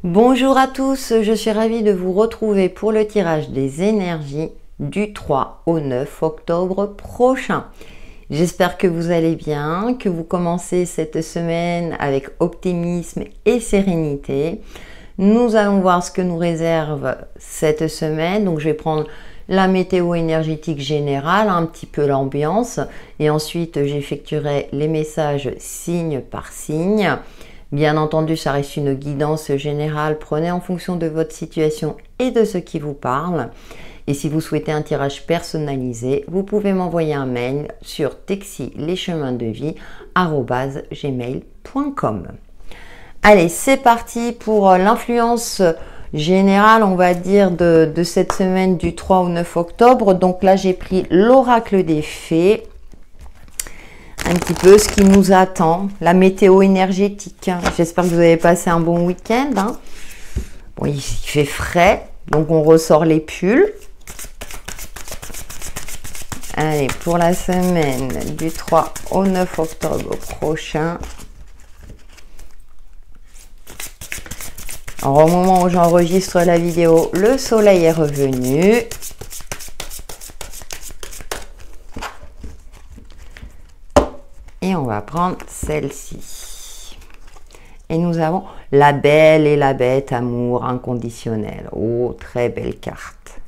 Bonjour à tous, je suis ravie de vous retrouver pour le tirage des énergies du 3 au 9 octobre prochain. J'espère que vous allez bien, que vous commencez cette semaine avec optimisme et sérénité. Nous allons voir ce que nous réserve cette semaine. Donc je vais prendre la météo énergétique générale, un petit peu l'ambiance, et ensuite j'effectuerai les messages signe par signe. Bien entendu, ça reste une guidance générale. Prenez en fonction de votre situation et de ce qui vous parle. Et si vous souhaitez un tirage personnalisé, vous pouvez m'envoyer un mail sur texilescheminsdevie@gmail.com. Allez, c'est parti pour l'influence générale, on va dire, de cette semaine du 3 au 9 octobre. Donc là, j'ai pris l'oracle des fées. Un petit peu ce qui nous attend, la météo énergétique. J'espère que vous avez passé un bon week-end. Bon, il fait frais, donc on ressort les pulls. Allez, pour la semaine du 3 au 9 octobre prochain. Alors, au moment où j'enregistre la vidéo, le soleil est revenu. Et on va prendre celle-ci. Et nous avons la belle et la bête, amour inconditionnel. Oh, très belle carte.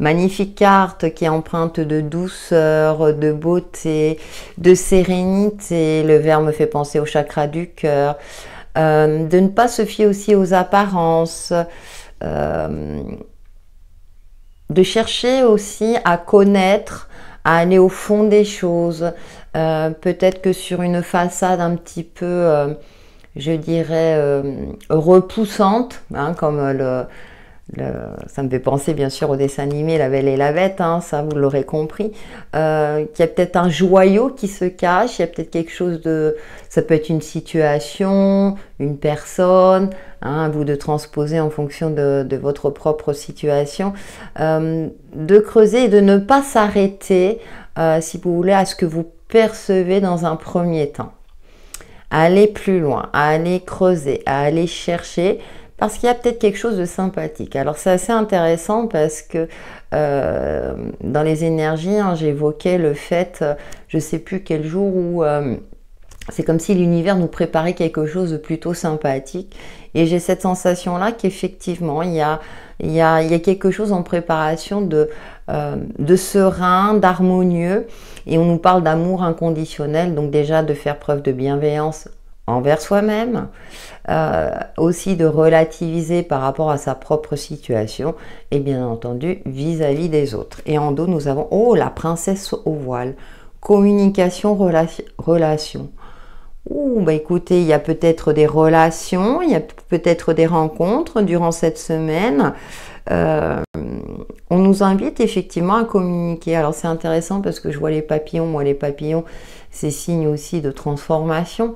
Magnifique carte qui est empreinte de douceur, de beauté, de sérénité. Le vert me fait penser au chakra du cœur. De ne pas se fier aussi aux apparences. De chercher aussi à connaître, à aller au fond des choses. Peut-être que sur une façade un petit peu, je dirais, repoussante, hein, comme ça me fait penser bien sûr au dessin animé La Belle et la Bête, hein, ça vous l'aurez compris, qu'il y a peut-être un joyau qui se cache, il y a peut-être quelque chose de... Ça peut être une situation, une personne, hein, à vous de transposer en fonction de votre propre situation, de creuser et de ne pas s'arrêter, si vous voulez, à ce que vous percevez dans un premier temps. À aller plus loin, à aller creuser, à aller chercher, parce qu'il y a peut-être quelque chose de sympathique. Alors c'est assez intéressant parce que dans les énergies, hein, j'évoquais le fait, je ne sais plus quel jour, où c'est comme si l'univers nous préparait quelque chose de plutôt sympathique. Et j'ai cette sensation-là qu'effectivement, il y a quelque chose en préparation de serein, d'harmonieux. Et on nous parle d'amour inconditionnel, donc déjà de faire preuve de bienveillance envers soi-même, aussi de relativiser par rapport à sa propre situation et bien entendu vis-à-vis des autres. Et en dos, nous avons, oh, la princesse au voile, communication, relation. Ouh, bah écoutez, il y a peut-être des relations, il y a peut-être des rencontres durant cette semaine. On nous invite effectivement à communiquer. Alors c'est intéressant parce que je vois les papillons. Moi, les papillons, c'est signe aussi de transformation.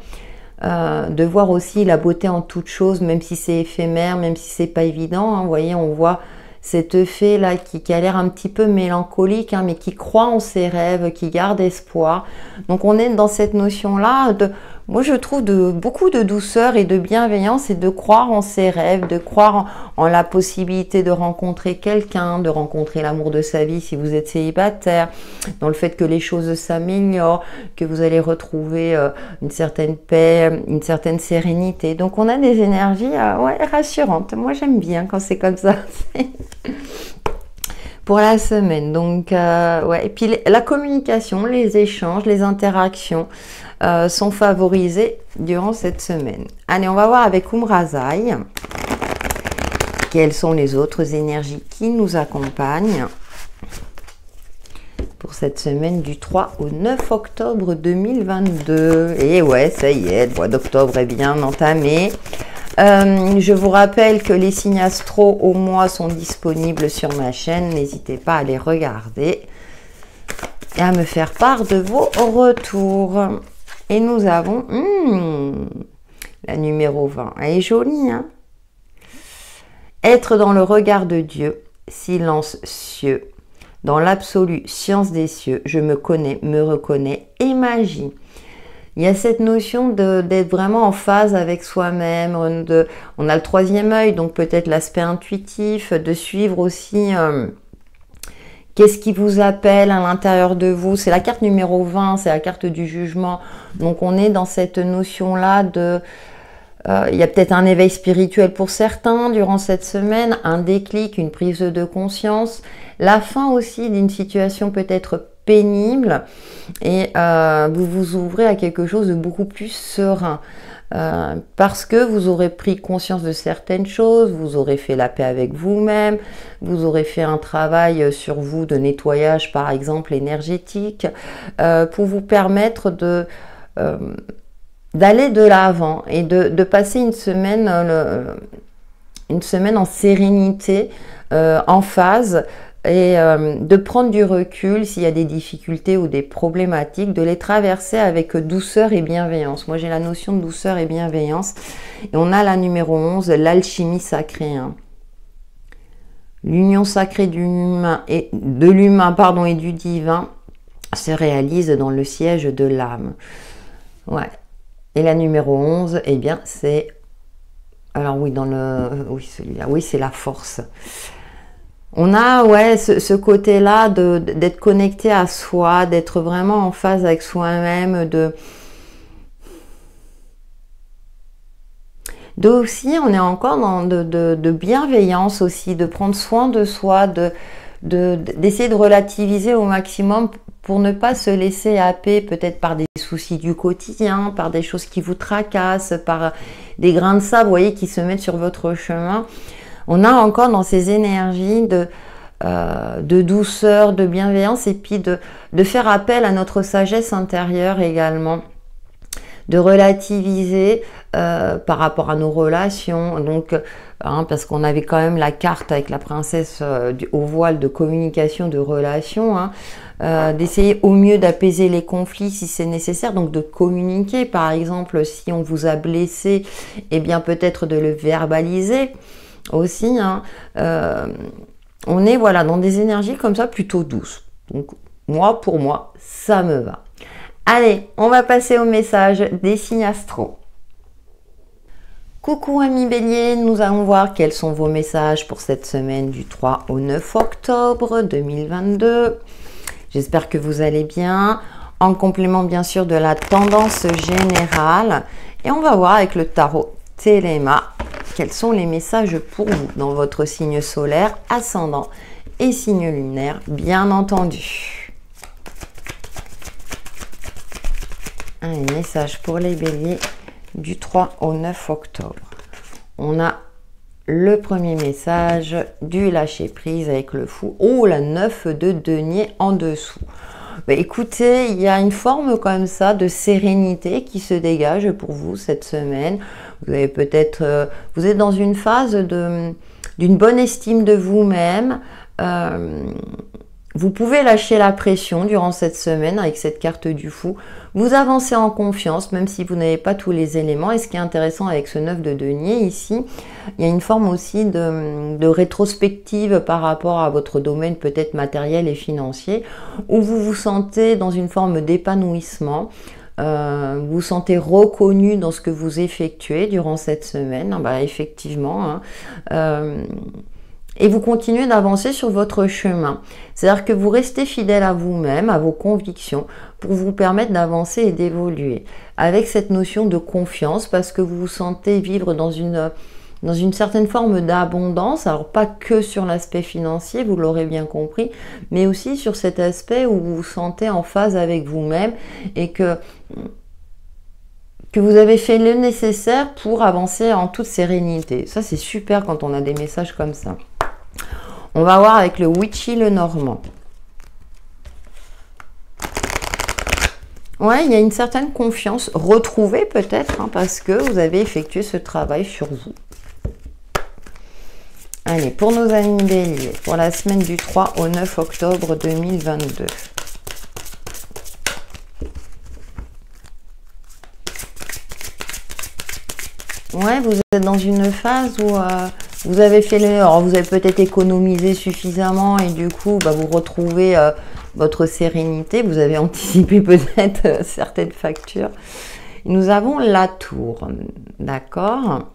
De voir aussi la beauté en toute chose, même si c'est éphémère, même si c'est pas évident. Hein. Vous voyez, on voit cette fée là qui a l'air un petit peu mélancolique, hein, mais qui croit en ses rêves, qui garde espoir. Donc on est dans cette notion là de, moi je trouve, de beaucoup de douceur et de bienveillance, et de croire en ses rêves, de croire en la possibilité de rencontrer quelqu'un, de rencontrer l'amour de sa vie si vous êtes célibataire, dans le fait que les choses s'améliorent, que vous allez retrouver une certaine paix, une certaine sérénité. Donc on a des énergies ouais, rassurantes. Moi j'aime bien quand c'est comme ça. Pour la semaine, donc ouais. Et puis la communication, les échanges, les interactions sont favorisés durant cette semaine. Allez, on va voir avec Umrazai quelles sont les autres énergies qui nous accompagnent pour cette semaine du 3 au 9 octobre 2022. Et ouais, ça y est, le mois d'octobre est bien entamé. Je vous rappelle que les signes astro au mois sont disponibles sur ma chaîne. N'hésitez pas à les regarder et à me faire part de vos retours. Et nous avons la numéro 20. Elle est jolie, hein? Être dans le regard de Dieu, silence cieux. Dans l'absolue science des cieux, je me connais, me reconnais et magie. Il y a cette notion d'être vraiment en phase avec soi-même. On a le troisième œil, donc peut-être l'aspect intuitif, de suivre aussi qu'est-ce qui vous appelle à l'intérieur de vous. C'est la carte numéro 20, c'est la carte du jugement. Donc on est dans cette notion-là de... il y a peut-être un éveil spirituel pour certains durant cette semaine, un déclic, une prise de conscience, la fin aussi d'une situation peut-être pénible et vous vous ouvrez à quelque chose de beaucoup plus serein parce que vous aurez pris conscience de certaines choses, vous aurez fait la paix avec vous-même, vous aurez fait un travail sur vous de nettoyage par exemple énergétique pour vous permettre de d'aller de l'avant et de passer une semaine en sérénité, en phase, et de prendre du recul s'il y a des difficultés ou des problématiques, de les traverser avec douceur et bienveillance. Moi, j'ai la notion de douceur et bienveillance. Et on a la numéro 11, l'alchimie sacrée. Hein. L'union sacrée de l'humain et du divin se réalise dans le siège de l'âme. Ouais. Et la numéro 11, eh bien, c'est... Alors oui, oui, celui-là, oui, c'est la force. On a, ouais, ce côté-là d'être connecté à soi, d'être vraiment en phase avec soi-même, aussi, on est encore dans de bienveillance aussi, de prendre soin de soi, d'essayer de relativiser au maximum pour ne pas se laisser happer peut-être par des soucis du quotidien, par des choses qui vous tracassent, par des grains de sable, vous voyez, qui se mettent sur votre chemin. On a encore dans ces énergies de douceur, de bienveillance et puis de faire appel à notre sagesse intérieure également, de relativiser par rapport à nos relations, donc parce qu'on avait quand même la carte avec la princesse au voile de communication, de relations, d'essayer au mieux d'apaiser les conflits si c'est nécessaire, donc de communiquer, par exemple si on vous a blessé, eh bien peut-être de le verbaliser aussi, on est voilà dans des énergies comme ça plutôt douces, donc pour moi ça me va. Allez, on va passer au message des signes astro. Coucou amis Bélier, nous allons voir quels sont vos messages pour cette semaine du 3 au 9 octobre 2022. J'espère que vous allez bien, en complément bien sûr de la tendance générale. Et on va voir avec le tarot Téléma quels sont les messages pour vous dans votre signe solaire, ascendant et signe lunaire, bien entendu. Un message pour les béliers du 3 au 9 octobre. On a le premier message du lâcher prise avec le fou. Oh, la 9 de denier en dessous. Bah, écoutez, il y a une forme comme ça de sérénité qui se dégage pour vous cette semaine. Vous avez peut-être, vous êtes dans une phase d'une bonne estime de vous-même. Vous pouvez lâcher la pression durant cette semaine avec cette carte du fou. Vous avancez en confiance, même si vous n'avez pas tous les éléments. Et ce qui est intéressant avec ce 9 de denier ici, il y a une forme aussi de rétrospective par rapport à votre domaine peut-être matériel et financier, où vous vous sentez dans une forme d'épanouissement. Vous vous sentez reconnu dans ce que vous effectuez durant cette semaine. Effectivement, et vous continuez d'avancer sur votre chemin. C'est-à-dire que vous restez fidèle à vous-même, à vos convictions, pour vous permettre d'avancer et d'évoluer. Avec cette notion de confiance, parce que vous vous sentez vivre dans une certaine forme d'abondance, alors pas que sur l'aspect financier, vous l'aurez bien compris, mais aussi sur cet aspect où vous vous sentez en phase avec vous-même et que vous avez fait le nécessaire pour avancer en toute sérénité. Ça, c'est super quand on a des messages comme ça. On va voir avec le Witchy le Normand. Ouais, il y a une certaine confiance retrouvée peut-être, parce que vous avez effectué ce travail sur vous. Allez, pour nos amis béliers, pour la semaine du 3 au 9 octobre 2022. Ouais, vous êtes dans une phase où vous avez fait vous avez peut-être économisé suffisamment et du coup, vous retrouvez votre sérénité. Vous avez anticipé peut-être certaines factures. Nous avons la tour, d'accord?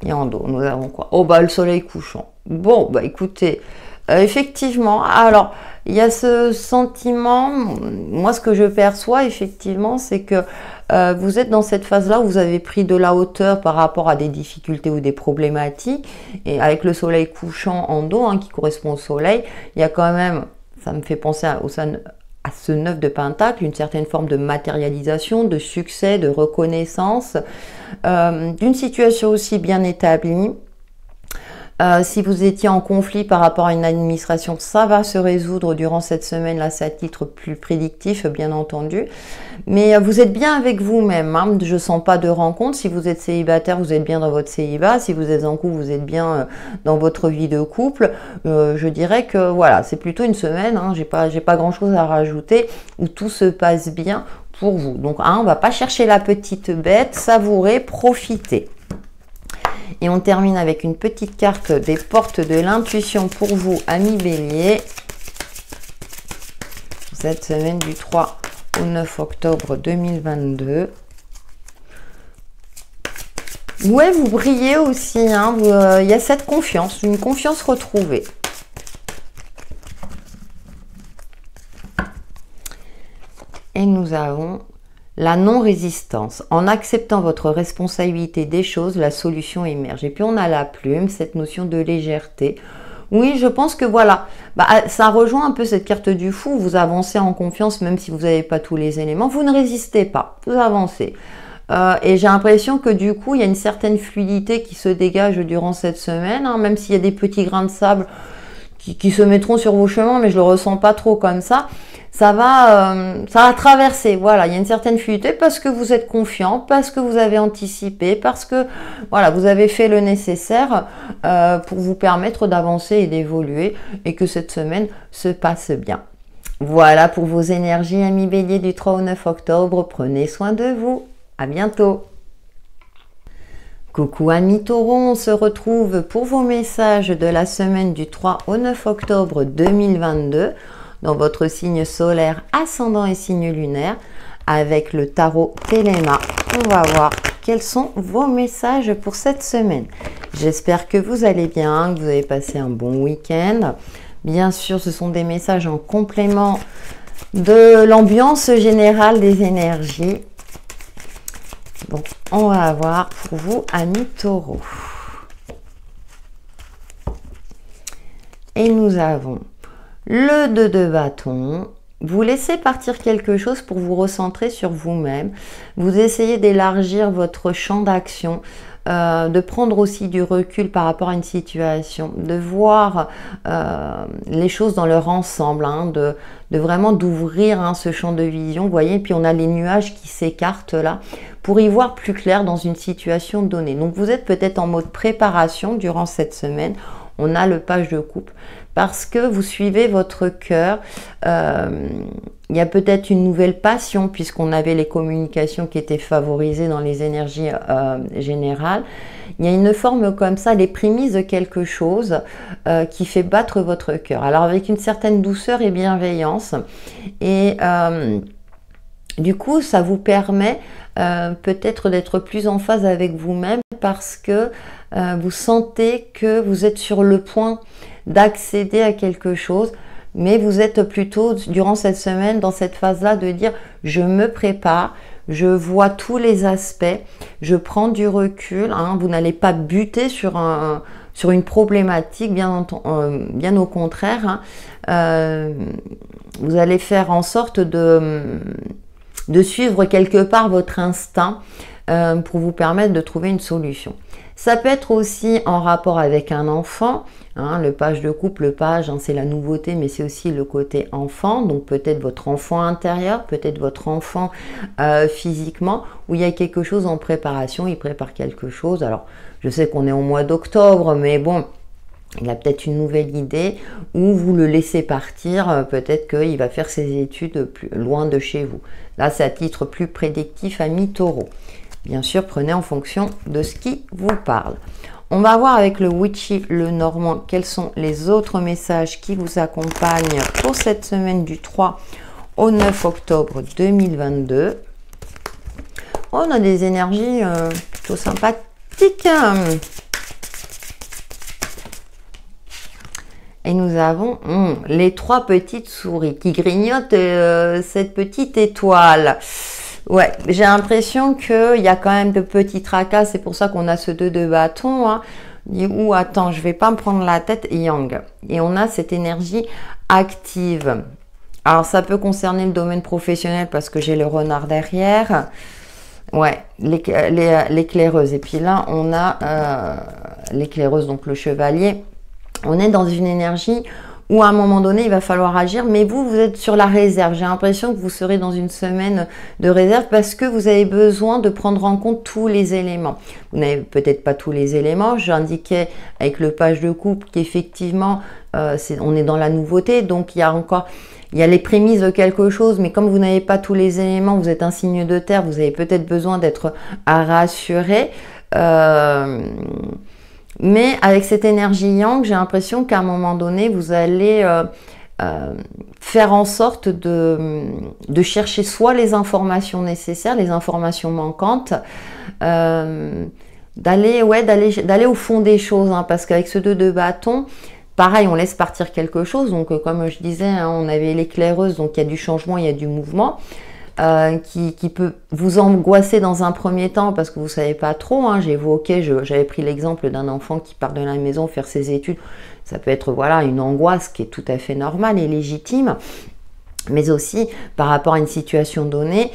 Et en dos, nous avons quoi? Oh, bah, le soleil couchant. Bon, bah, écoutez, effectivement, alors, il y a ce sentiment, moi, ce que je perçois, effectivement, c'est que vous êtes dans cette phase-là où vous avez pris de la hauteur par rapport à des difficultés ou des problématiques. Et avec le soleil couchant en dos, hein, qui correspond au soleil, il y a quand même, ça me fait penser à ce 9 de Pentacle, une certaine forme de matérialisation, de succès, de reconnaissance, d'une situation aussi bien établie. Si vous étiez en conflit par rapport à une administration, ça va se résoudre durant cette semaine-là, c'est à titre plus prédictif, bien entendu. Mais vous êtes bien avec vous-même, hein. Je ne sens pas de rencontre. Si vous êtes célibataire, vous êtes bien dans votre célibat. Si vous êtes en couple, vous êtes bien dans votre vie de couple. Je dirais que voilà, c'est plutôt une semaine, hein, j'ai pas grand-chose à rajouter, où tout se passe bien pour vous. Donc, hein, on ne va pas chercher la petite bête, savourer, profiter. Et on termine avec une petite carte des portes de l'intuition pour vous, amis béliers. Cette semaine du 3 au 9 octobre 2022. Ouais, vous brillez aussi. Hein, y a cette confiance, une confiance retrouvée. Et nous avons la non-résistance. En acceptant votre responsabilité des choses, la solution émerge. Et puis on a la plume, cette notion de légèreté. Oui, je pense que voilà, ça rejoint un peu cette carte du fou. Vous avancez en confiance même si vous n'avez pas tous les éléments. Vous ne résistez pas, vous avancez. Et j'ai l'impression que du coup, il y a une certaine fluidité qui se dégage durant cette semaine, hein, même s'il y a des petits grains de sable qui se mettront sur vos chemins, mais je ne le ressens pas trop comme ça. Ça va traverser, voilà, il y a une certaine fluidité parce que vous êtes confiant, parce que vous avez anticipé, parce que voilà, vous avez fait le nécessaire pour vous permettre d'avancer et d'évoluer et que cette semaine se passe bien. Voilà pour vos énergies, amis béliers, du 3 au 9 octobre. Prenez soin de vous. À bientôt. Coucou amis taureaux, on se retrouve pour vos messages de la semaine du 3 au 9 octobre 2022. Dans votre signe solaire, ascendant et signe lunaire, avec le tarot Téléma. On va voir quels sont vos messages pour cette semaine. J'espère que vous allez bien, que vous avez passé un bon week-end. Bien sûr, ce sont des messages en complément de l'ambiance générale des énergies. Donc, on va voir pour vous, amis taureaux. Et nous avons le 2 de bâton. Vous laissez partir quelque chose pour vous recentrer sur vous-même. Vous essayez d'élargir votre champ d'action, de prendre aussi du recul par rapport à une situation, de voir les choses dans leur ensemble, hein, de vraiment d'ouvrir ce champ de vision. Vous voyez, puis on a les nuages qui s'écartent là pour y voir plus clair dans une situation donnée. Donc vous êtes peut-être en mode préparation durant cette semaine. On a le page de coupe parce que vous suivez votre cœur. Il y a peut-être une nouvelle passion puisqu'on avait les communications qui étaient favorisées dans les énergies générales. Il y a une forme comme ça, les prémices de quelque chose qui fait battre votre cœur. Alors avec une certaine douceur et bienveillance. Et du coup, ça vous permet peut-être d'être plus en phase avec vous-même parce que vous sentez que vous êtes sur le point d'accéder à quelque chose, mais vous êtes plutôt durant cette semaine dans cette phase-là de dire je me prépare, je vois tous les aspects, je prends du recul, hein, vous n'allez pas buter sur une problématique, bien au contraire, hein, vous allez faire en sorte de suivre quelque part votre instinct pour vous permettre de trouver une solution. Ça peut être aussi en rapport avec un enfant, hein, le page de coupe, le page, hein, c'est la nouveauté, mais c'est aussi le côté enfant, donc peut-être votre enfant intérieur, peut-être votre enfant physiquement, où il y a quelque chose en préparation, il prépare quelque chose. Alors, je sais qu'on est au mois d'octobre, mais bon, il a peut-être une nouvelle idée, ou vous le laissez partir, peut-être qu'il va faire ses études plus loin de chez vous. Là, c'est à titre plus prédictif, amis taureaux. Bien sûr, prenez en fonction de ce qui vous parle. On va voir avec le Witchy, le Normand, quels sont les autres messages qui vous accompagnent pour cette semaine du 3 au 9 octobre 2022. On a des énergies plutôt sympathiques. Et nous avons les 3 petites souris qui grignotent cette petite étoile. Ouais, j'ai l'impression qu'il y a quand même de petits tracas. C'est pour ça qu'on a ce 2 de bâton. Hein. Ou attends, je vais pas me prendre la tête. Yang. Et on a cette énergie active. Alors, ça peut concerner le domaine professionnel parce que j'ai le renard derrière. Ouais, l'éclaireuse. Et puis là, on a l'éclaireuse, donc le chevalier. On est dans une énergie où à un moment donné, il va falloir agir. Mais vous, vous êtes sur la réserve. J'ai l'impression que vous serez dans une semaine de réserve parce que vous avez besoin de prendre en compte tous les éléments. Vous n'avez peut-être pas tous les éléments. J'indiquais avec le page de couple qu'effectivement, on est dans la nouveauté. Donc, il y a les prémices de quelque chose. Mais comme vous n'avez pas tous les éléments, vous êtes un signe de terre. Vous avez peut-être besoin d'être rassuré. Mais avec cette énergie yang, j'ai l'impression qu'à un moment donné, vous allez faire en sorte de chercher soit les informations nécessaires, les informations manquantes, d'aller au fond des choses, hein, parce qu'avec ce 2 de bâton, pareil, on laisse partir quelque chose. Donc, comme je disais, hein, on avait l'éclaireuse, donc il y a du changement, il y a du mouvement. Qui peut vous angoisser dans un premier temps parce que vous ne savez pas trop. Hein. J'avais pris l'exemple d'un enfant qui part de la maison faire ses études. Ça peut être voilà, une angoisse qui est tout à fait normale et légitime. Mais aussi par rapport à une situation donnée,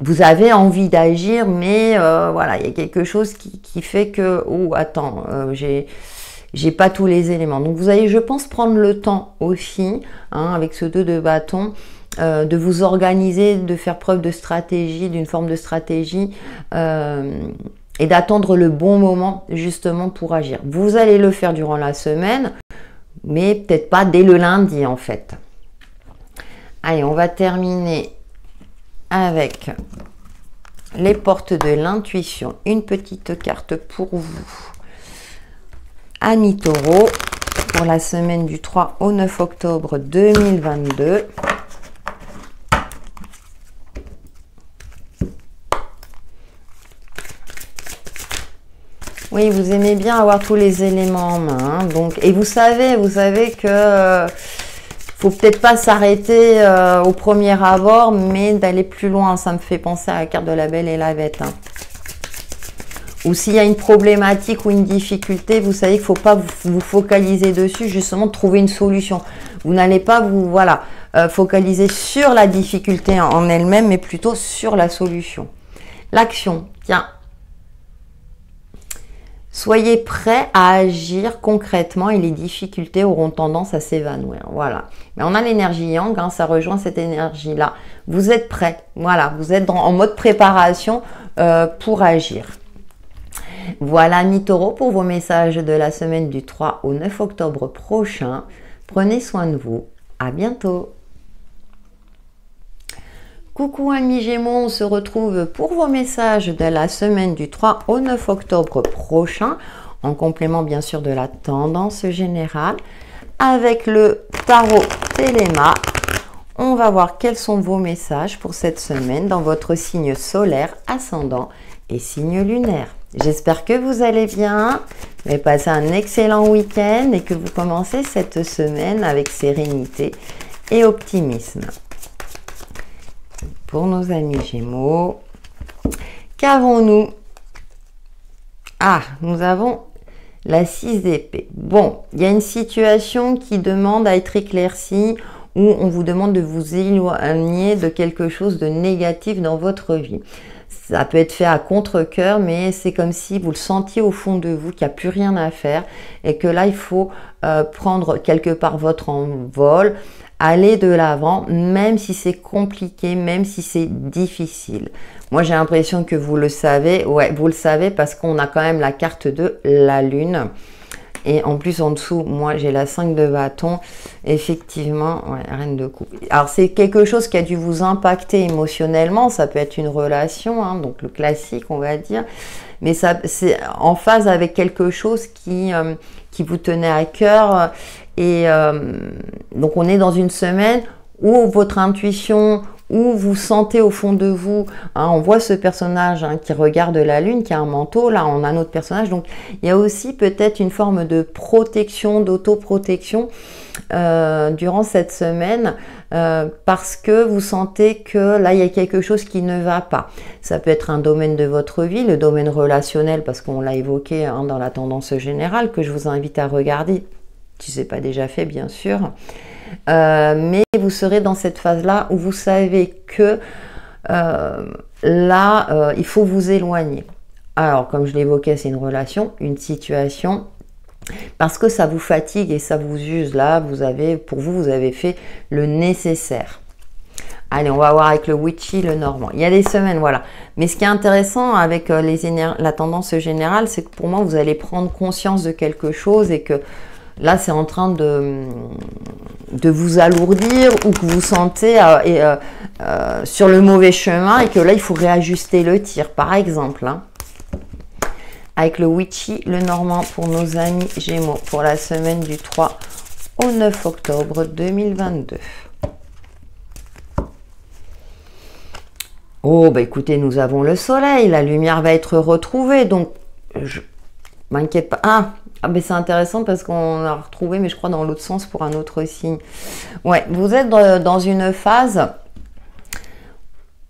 vous avez envie d'agir, mais voilà, il y a quelque chose qui fait que, oh attends, j'ai pas tous les éléments. Donc vous allez, je pense, prendre le temps aussi, hein, avec ce 2 de bâton, de vous organiser, de faire preuve de stratégie, d'une forme de stratégie, et d'attendre le bon moment justement pour agir. Vous allez le faire durant la semaine, mais peut-être pas dès le lundi en fait. Allez, on va terminer avec les portes de l'intuition. Une petite carte pour vous. Amis Taureau, pour la semaine du 3 au 9 octobre 2022. Oui, vous aimez bien avoir tous les éléments en main. Hein, donc, et vous savez que faut peut-être pas s'arrêter au premier abord, mais d'aller plus loin. Ça me fait penser à la carte de la Belle et la Bête. Hein. Ou s'il y a une problématique ou une difficulté, vous savez qu'il ne faut pas vous focaliser dessus, justement, trouver une solution. Vous n'allez pas vous focaliser sur la difficulté en elle-même, mais plutôt sur la solution. L'action, tiens. Soyez prêts à agir concrètement et les difficultés auront tendance à s'évanouir. Voilà. Mais on a l'énergie yang, hein, ça rejoint cette énergie-là. Vous êtes prêts. Voilà, vous êtes en mode préparation pour agir. Voilà, amis Taureau, pour vos messages de la semaine du 3 au 9 octobre prochain. Prenez soin de vous. À bientôt. Coucou amis Gémeaux, on se retrouve pour vos messages de la semaine du 3 au 9 octobre prochain, en complément bien sûr de la tendance générale. Avec le tarot Téléma, on va voir quels sont vos messages pour cette semaine dans votre signe solaire, ascendant et signe lunaire. J'espère que vous allez bien, vous avez passé un excellent week-end et que vous commencez cette semaine avec sérénité et optimisme. Pour nos amis Gémeaux, qu'avons-nous? Ah, nous avons la 6 d'épée. Bon, il y a une situation qui demande à être éclaircie, où on vous demande de vous éloigner de quelque chose de négatif dans votre vie. Ça peut être fait à contre-cœur, mais c'est comme si vous le sentiez au fond de vous qu'il n'y a plus rien à faire et que là, il faut prendre quelque part votre envol, aller de l'avant, même si c'est compliqué, même si c'est difficile. Moi, j'ai l'impression que vous le savez. Ouais, vous le savez parce qu'on a quand même la carte de la Lune Et en plus, en dessous, moi, j'ai la 5 de bâton. Effectivement, ouais, reine de coupe. Alors, c'est quelque chose qui a dû vous impacter émotionnellement. Ça peut être une relation, hein, donc le classique, on va dire. Mais ça, c'est en phase avec quelque chose qui vous tenait à cœur. Et donc, on est dans une semaine où votre intuition, où vous sentez au fond de vous, hein, on voit ce personnage hein, qui regarde la lune, qui a un manteau, là on a un autre personnage, donc il y a aussi peut-être une forme de protection, d'autoprotection durant cette semaine, parce que vous sentez que là il y a quelque chose qui ne va pas. Ça peut être un domaine de votre vie, le domaine relationnel, parce qu'on l'a évoqué hein, dans la tendance générale, que je vous invite à regarder, si ce n'est pas déjà fait bien sûr. Mais vous serez dans cette phase-là où vous savez que il faut vous éloigner. Alors, comme je l'évoquais, c'est une relation, une situation, parce que ça vous fatigue et ça vous use. Là, pour vous, vous avez fait le nécessaire. Allez, on va voir avec le Witchy, le Normand. Il y a des semaines, voilà. Mais ce qui est intéressant avec la tendance générale, c'est que pour moi, vous allez prendre conscience de quelque chose et que là, c'est en train de vous alourdir ou que vous sentez sur le mauvais chemin et que là, il faut réajuster le tir, par exemple. Hein. Avec le Witchy, le Normand pour nos amis Gémeaux pour la semaine du 3 au 9 octobre 2022. Oh, bah écoutez, nous avons le soleil, la lumière va être retrouvée, donc je m'inquiète pas. Ah, mais c'est intéressant parce qu'on a retrouvé, mais je crois dans l'autre sens pour un autre signe. Ouais, vous êtes dans une phase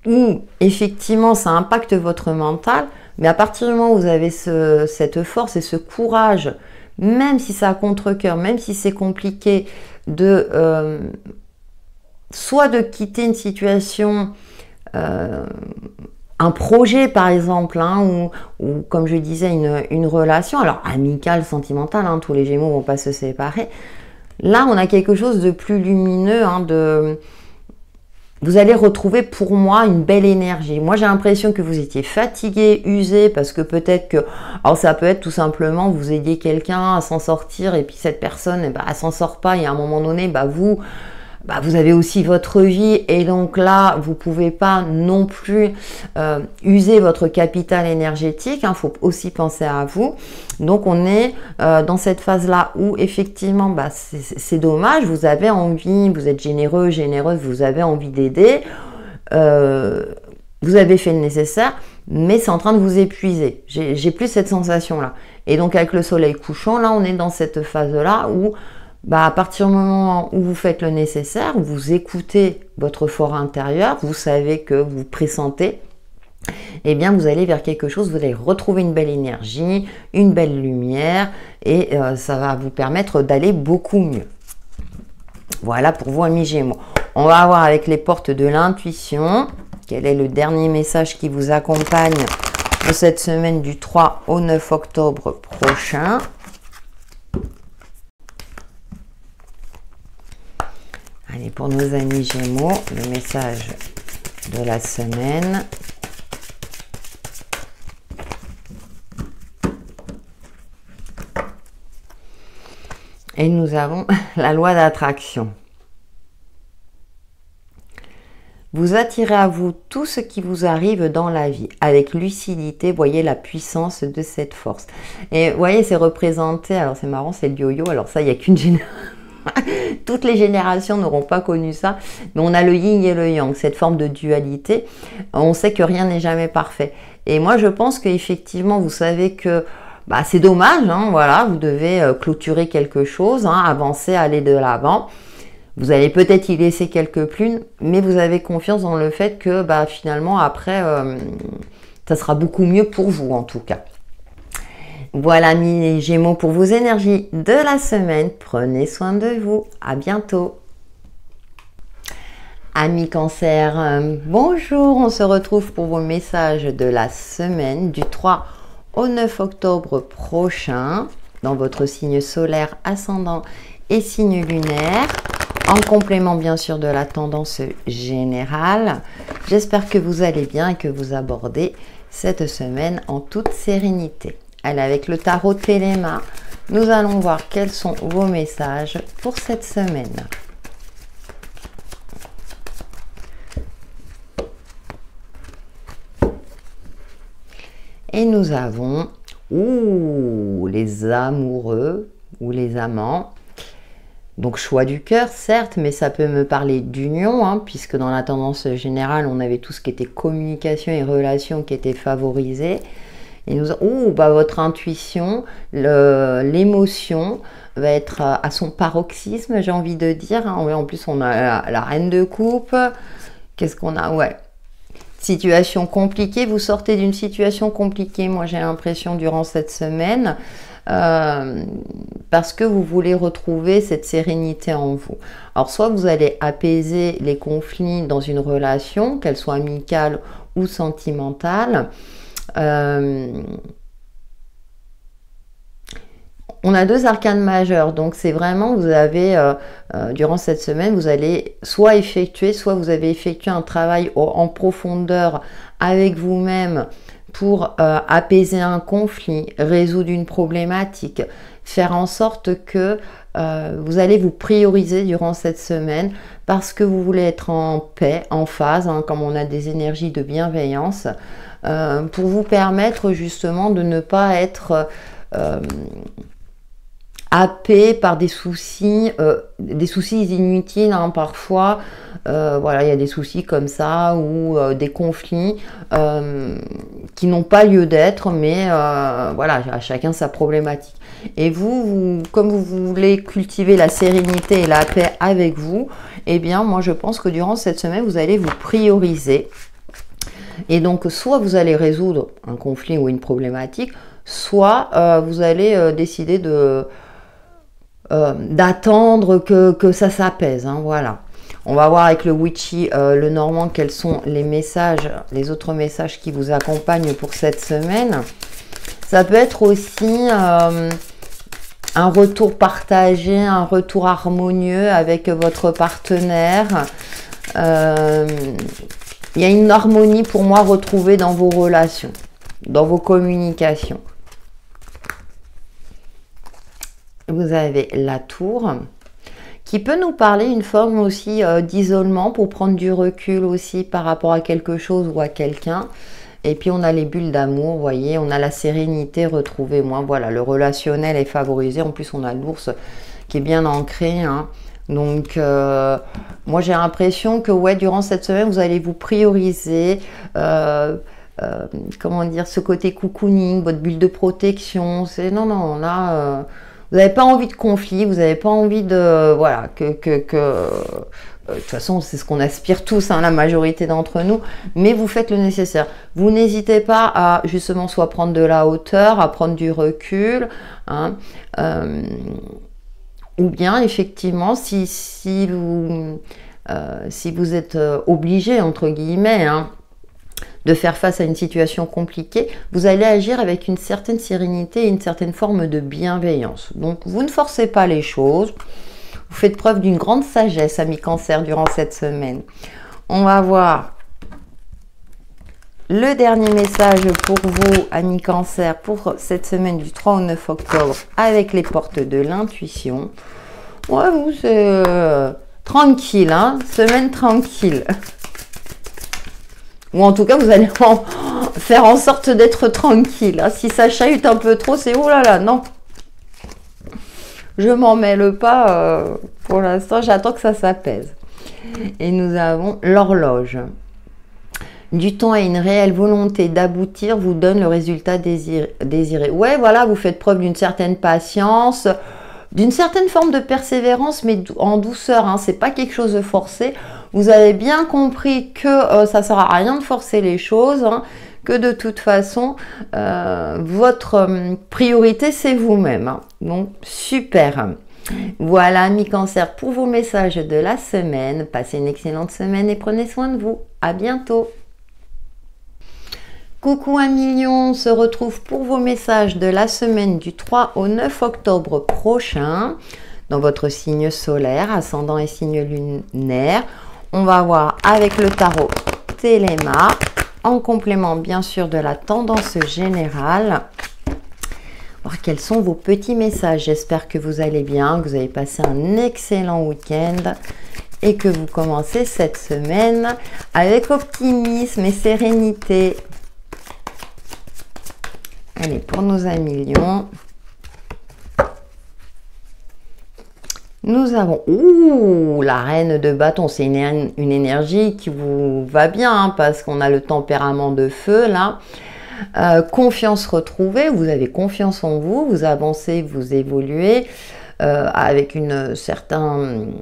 où effectivement ça impacte votre mental, mais à partir du moment où vous avez cette force et ce courage, même si c'est à contre-cœur, même si c'est compliqué, soit de quitter une situation, un projet par exemple, hein, ou comme je disais, une relation, alors amicale, sentimentale, hein, tous les Gémeaux ne vont pas se séparer. Là, on a quelque chose de plus lumineux, hein, vous allez retrouver pour moi une belle énergie. Moi, j'ai l'impression que vous étiez fatigué, usé, parce que peut-être que... Alors, ça peut être tout simplement, vous aidiez quelqu'un à s'en sortir, et puis cette personne, elle s'en sort pas, et à un moment donné, vous avez aussi votre vie, et donc là, vous pouvez pas non plus user votre capital énergétique, hein, faut aussi penser à vous. Donc, on est dans cette phase-là où, effectivement, c'est dommage, vous avez envie, vous êtes généreux, généreuse, vous avez envie d'aider, vous avez fait le nécessaire, mais c'est en train de vous épuiser. J'ai plus cette sensation-là. Et donc, avec le soleil couchant, là, on est dans cette phase-là où à partir du moment où vous faites le nécessaire, où vous écoutez votre fort intérieur, vous savez que vous pressentez, eh bien vous allez vers quelque chose, vous allez retrouver une belle énergie, une belle lumière, et ça va vous permettre d'aller beaucoup mieux. Voilà pour vous, amis Gémeaux. On va voir avec les portes de l'intuition, quel est le dernier message qui vous accompagne de cette semaine du 3 au 9 octobre prochain. Allez, pour nos amis Gémeaux, le message de la semaine. Et nous avons la loi d'attraction. Vous attirez à vous tout ce qui vous arrive dans la vie. Avec lucidité, voyez la puissance de cette force. Et vous voyez, c'est représenté, alors c'est marrant, c'est le yo-yo, alors ça, il n'y a qu'une génération. Toutes les générations n'auront pas connu ça, mais on a le yin et le yang, cette forme de dualité. On sait que rien n'est jamais parfait. Et moi, je pense qu'effectivement, vous savez que c'est dommage, hein, voilà, vous devez clôturer quelque chose, hein, avancer, aller de l'avant. Vous allez peut-être y laisser quelques plumes, mais vous avez confiance dans le fait que finalement, après, ça sera beaucoup mieux pour vous, en tout cas. Voilà, mes Gémeaux, pour vos énergies de la semaine. Prenez soin de vous. À bientôt. Amis Cancer, bonjour. On se retrouve pour vos messages de la semaine du 3 au 9 octobre prochain dans votre signe solaire, ascendant et signe lunaire, en complément bien sûr de la tendance générale. J'espère que vous allez bien et que vous abordez cette semaine en toute sérénité. Allez, avec le tarot Téléma, Nous allons voir quels sont vos messages pour cette semaine. Et nous avons les amoureux ou les amants. Donc choix du cœur, certes, mais ça peut me parler d'union, hein, puisque dans la tendance générale, on avait tout ce qui était communication et relations qui étaient favorisées. Et nous, votre intuition, l'émotion va être à son paroxysme, j'ai envie de dire. Hein. En plus, on a la reine de coupe. Qu'est-ce qu'on a? Ouais. Situation compliquée. Vous sortez d'une situation compliquée, moi j'ai l'impression, durant cette semaine. Parce que vous voulez retrouver cette sérénité en vous. Alors soit vous allez apaiser les conflits dans une relation, qu'elle soit amicale ou sentimentale. On a deux arcanes majeurs, donc c'est vraiment, vous avez, durant cette semaine, vous allez soit effectuer, soit vous avez effectué un travail en profondeur avec vous-même pour apaiser un conflit, résoudre une problématique, faire en sorte que vous allez vous prioriser durant cette semaine parce que vous voulez être en paix, en phase, hein, comme on a des énergies de bienveillance, pour vous permettre justement de ne pas être happé par des soucis inutiles, hein, parfois. Voilà, il y a des soucis comme ça ou des conflits qui n'ont pas lieu d'être, mais voilà, à chacun sa problématique. Et vous, comme vous voulez cultiver la sérénité et la paix avec vous, eh bien, moi, je pense que durant cette semaine, vous allez vous prioriser. Et donc, soit vous allez résoudre un conflit ou une problématique, soit vous allez décider d'attendre que ça s'apaise, hein, voilà. On va voir avec le Witchy, le Normand, quels sont les messages, les autres messages qui vous accompagnent pour cette semaine. Ça peut être aussi un retour partagé, un retour harmonieux avec votre partenaire. Il y a une harmonie pour moi retrouvée dans vos relations, dans vos communications. Vous avez la tour qui peut nous parler une forme aussi d'isolement pour prendre du recul aussi par rapport à quelque chose ou à quelqu'un. Et puis on a les bulles d'amour, vous voyez, on a la sérénité retrouvée. Moi, voilà, le relationnel est favorisé. En plus, on a l'ours qui est bien ancré, hein. Donc, moi j'ai l'impression que ouais, durant cette semaine, vous allez vous prioriser. Comment dire, ce côté cocooning, votre bulle de protection. C'est non, là. Vous n'avez pas envie de conflit, vous n'avez pas envie de... Voilà, de toute façon, c'est ce qu'on aspire tous, hein, la majorité d'entre nous, mais vous faites le nécessaire. Vous n'hésitez pas à, justement, soit prendre de la hauteur, à prendre du recul, hein, ou bien, effectivement, si vous êtes obligé, entre guillemets, hein, de faire face à une situation compliquée, vous allez agir avec une certaine sérénité et une certaine forme de bienveillance. Donc, vous ne forcez pas les choses. Vous faites preuve d'une grande sagesse, amis Cancer, durant cette semaine. On va voir le dernier message pour vous, amis Cancer, pour cette semaine du 3 au 9 octobre, avec les portes de l'intuition. Ouais, vous, c'est tranquille, hein, semaine tranquille. Ou en tout cas, vous allez faire en sorte d'être tranquille. Hein. Si ça chahute un peu trop, c'est oh là là, non. Je m'en mêle pas. Pour l'instant, j'attends que ça s'apaise. Et nous avons l'horloge. Du temps et une réelle volonté d'aboutir vous donne le résultat désiré. Ouais, voilà, vous faites preuve d'une certaine patience, d'une certaine forme de persévérance, mais en douceur. Hein. C'est pas quelque chose de forcé. Vous avez bien compris que ça ne sert à rien de forcer les choses, hein, que de toute façon, votre priorité, c'est vous-même. Hein. Donc, super. Voilà, amis Cancer, pour vos messages de la semaine. Passez une excellente semaine et prenez soin de vous. À bientôt. Coucou 1 million, on se retrouve pour vos messages de la semaine du 3 au 9 octobre prochain, dans votre signe solaire, ascendant et signe lunaire. On va voir avec le tarot Téléma, en complément bien sûr de la tendance générale. Alors, quels sont vos petits messages? J'espère que vous allez bien, que vous avez passé un excellent week-end et que vous commencez cette semaine avec optimisme et sérénité. Allez, pour nos amis Lion, nous avons la reine de bâton. C'est une énergie qui vous va bien hein, parce qu'on a le tempérament de feu là. Confiance retrouvée, vous avez confiance en vous, vous avancez, vous évoluez avec une certaine...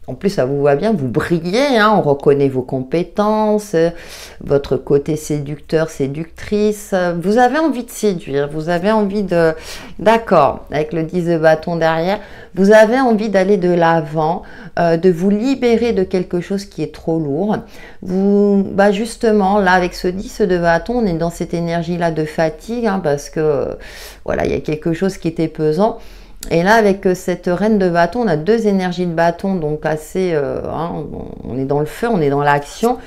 En plus, ça vous va bien, vous brillez, hein, on reconnaît vos compétences, votre côté séducteur, séductrice. Vous avez envie de séduire, vous avez envie de... D'accord, avec le 10 de bâton derrière, vous avez envie d'aller de l'avant, de vous libérer de quelque chose qui est trop lourd. Justement, là, avec ce 10 de bâton, on est dans cette énergie-là de fatigue, hein, parce que, voilà, il y a quelque chose qui était pesant. Et là, avec cette reine de bâton, on a deux énergies de bâton, donc assez, on est dans le feu, on est dans l'action,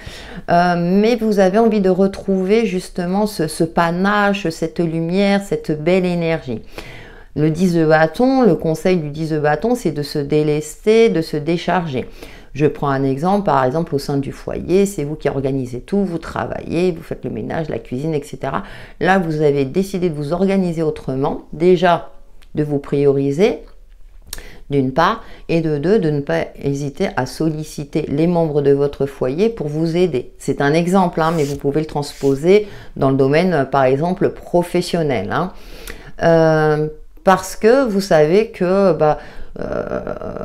mais vous avez envie de retrouver justement ce panache, cette lumière, cette belle énergie. Le 10 de bâton, le conseil du 10 de bâton, c'est de se délester, de se décharger. Je prends un exemple, par exemple au sein du foyer, c'est vous qui organisez tout, vous travaillez, vous faites le ménage, la cuisine, etc. Là, vous avez décidé de vous organiser autrement, déjà de vous prioriser d'une part, et de deux, de ne pas hésiter à solliciter les membres de votre foyer pour vous aider. C'est un exemple, hein, mais vous pouvez le transposer dans le domaine, par exemple, professionnel. Hein. Parce que vous savez que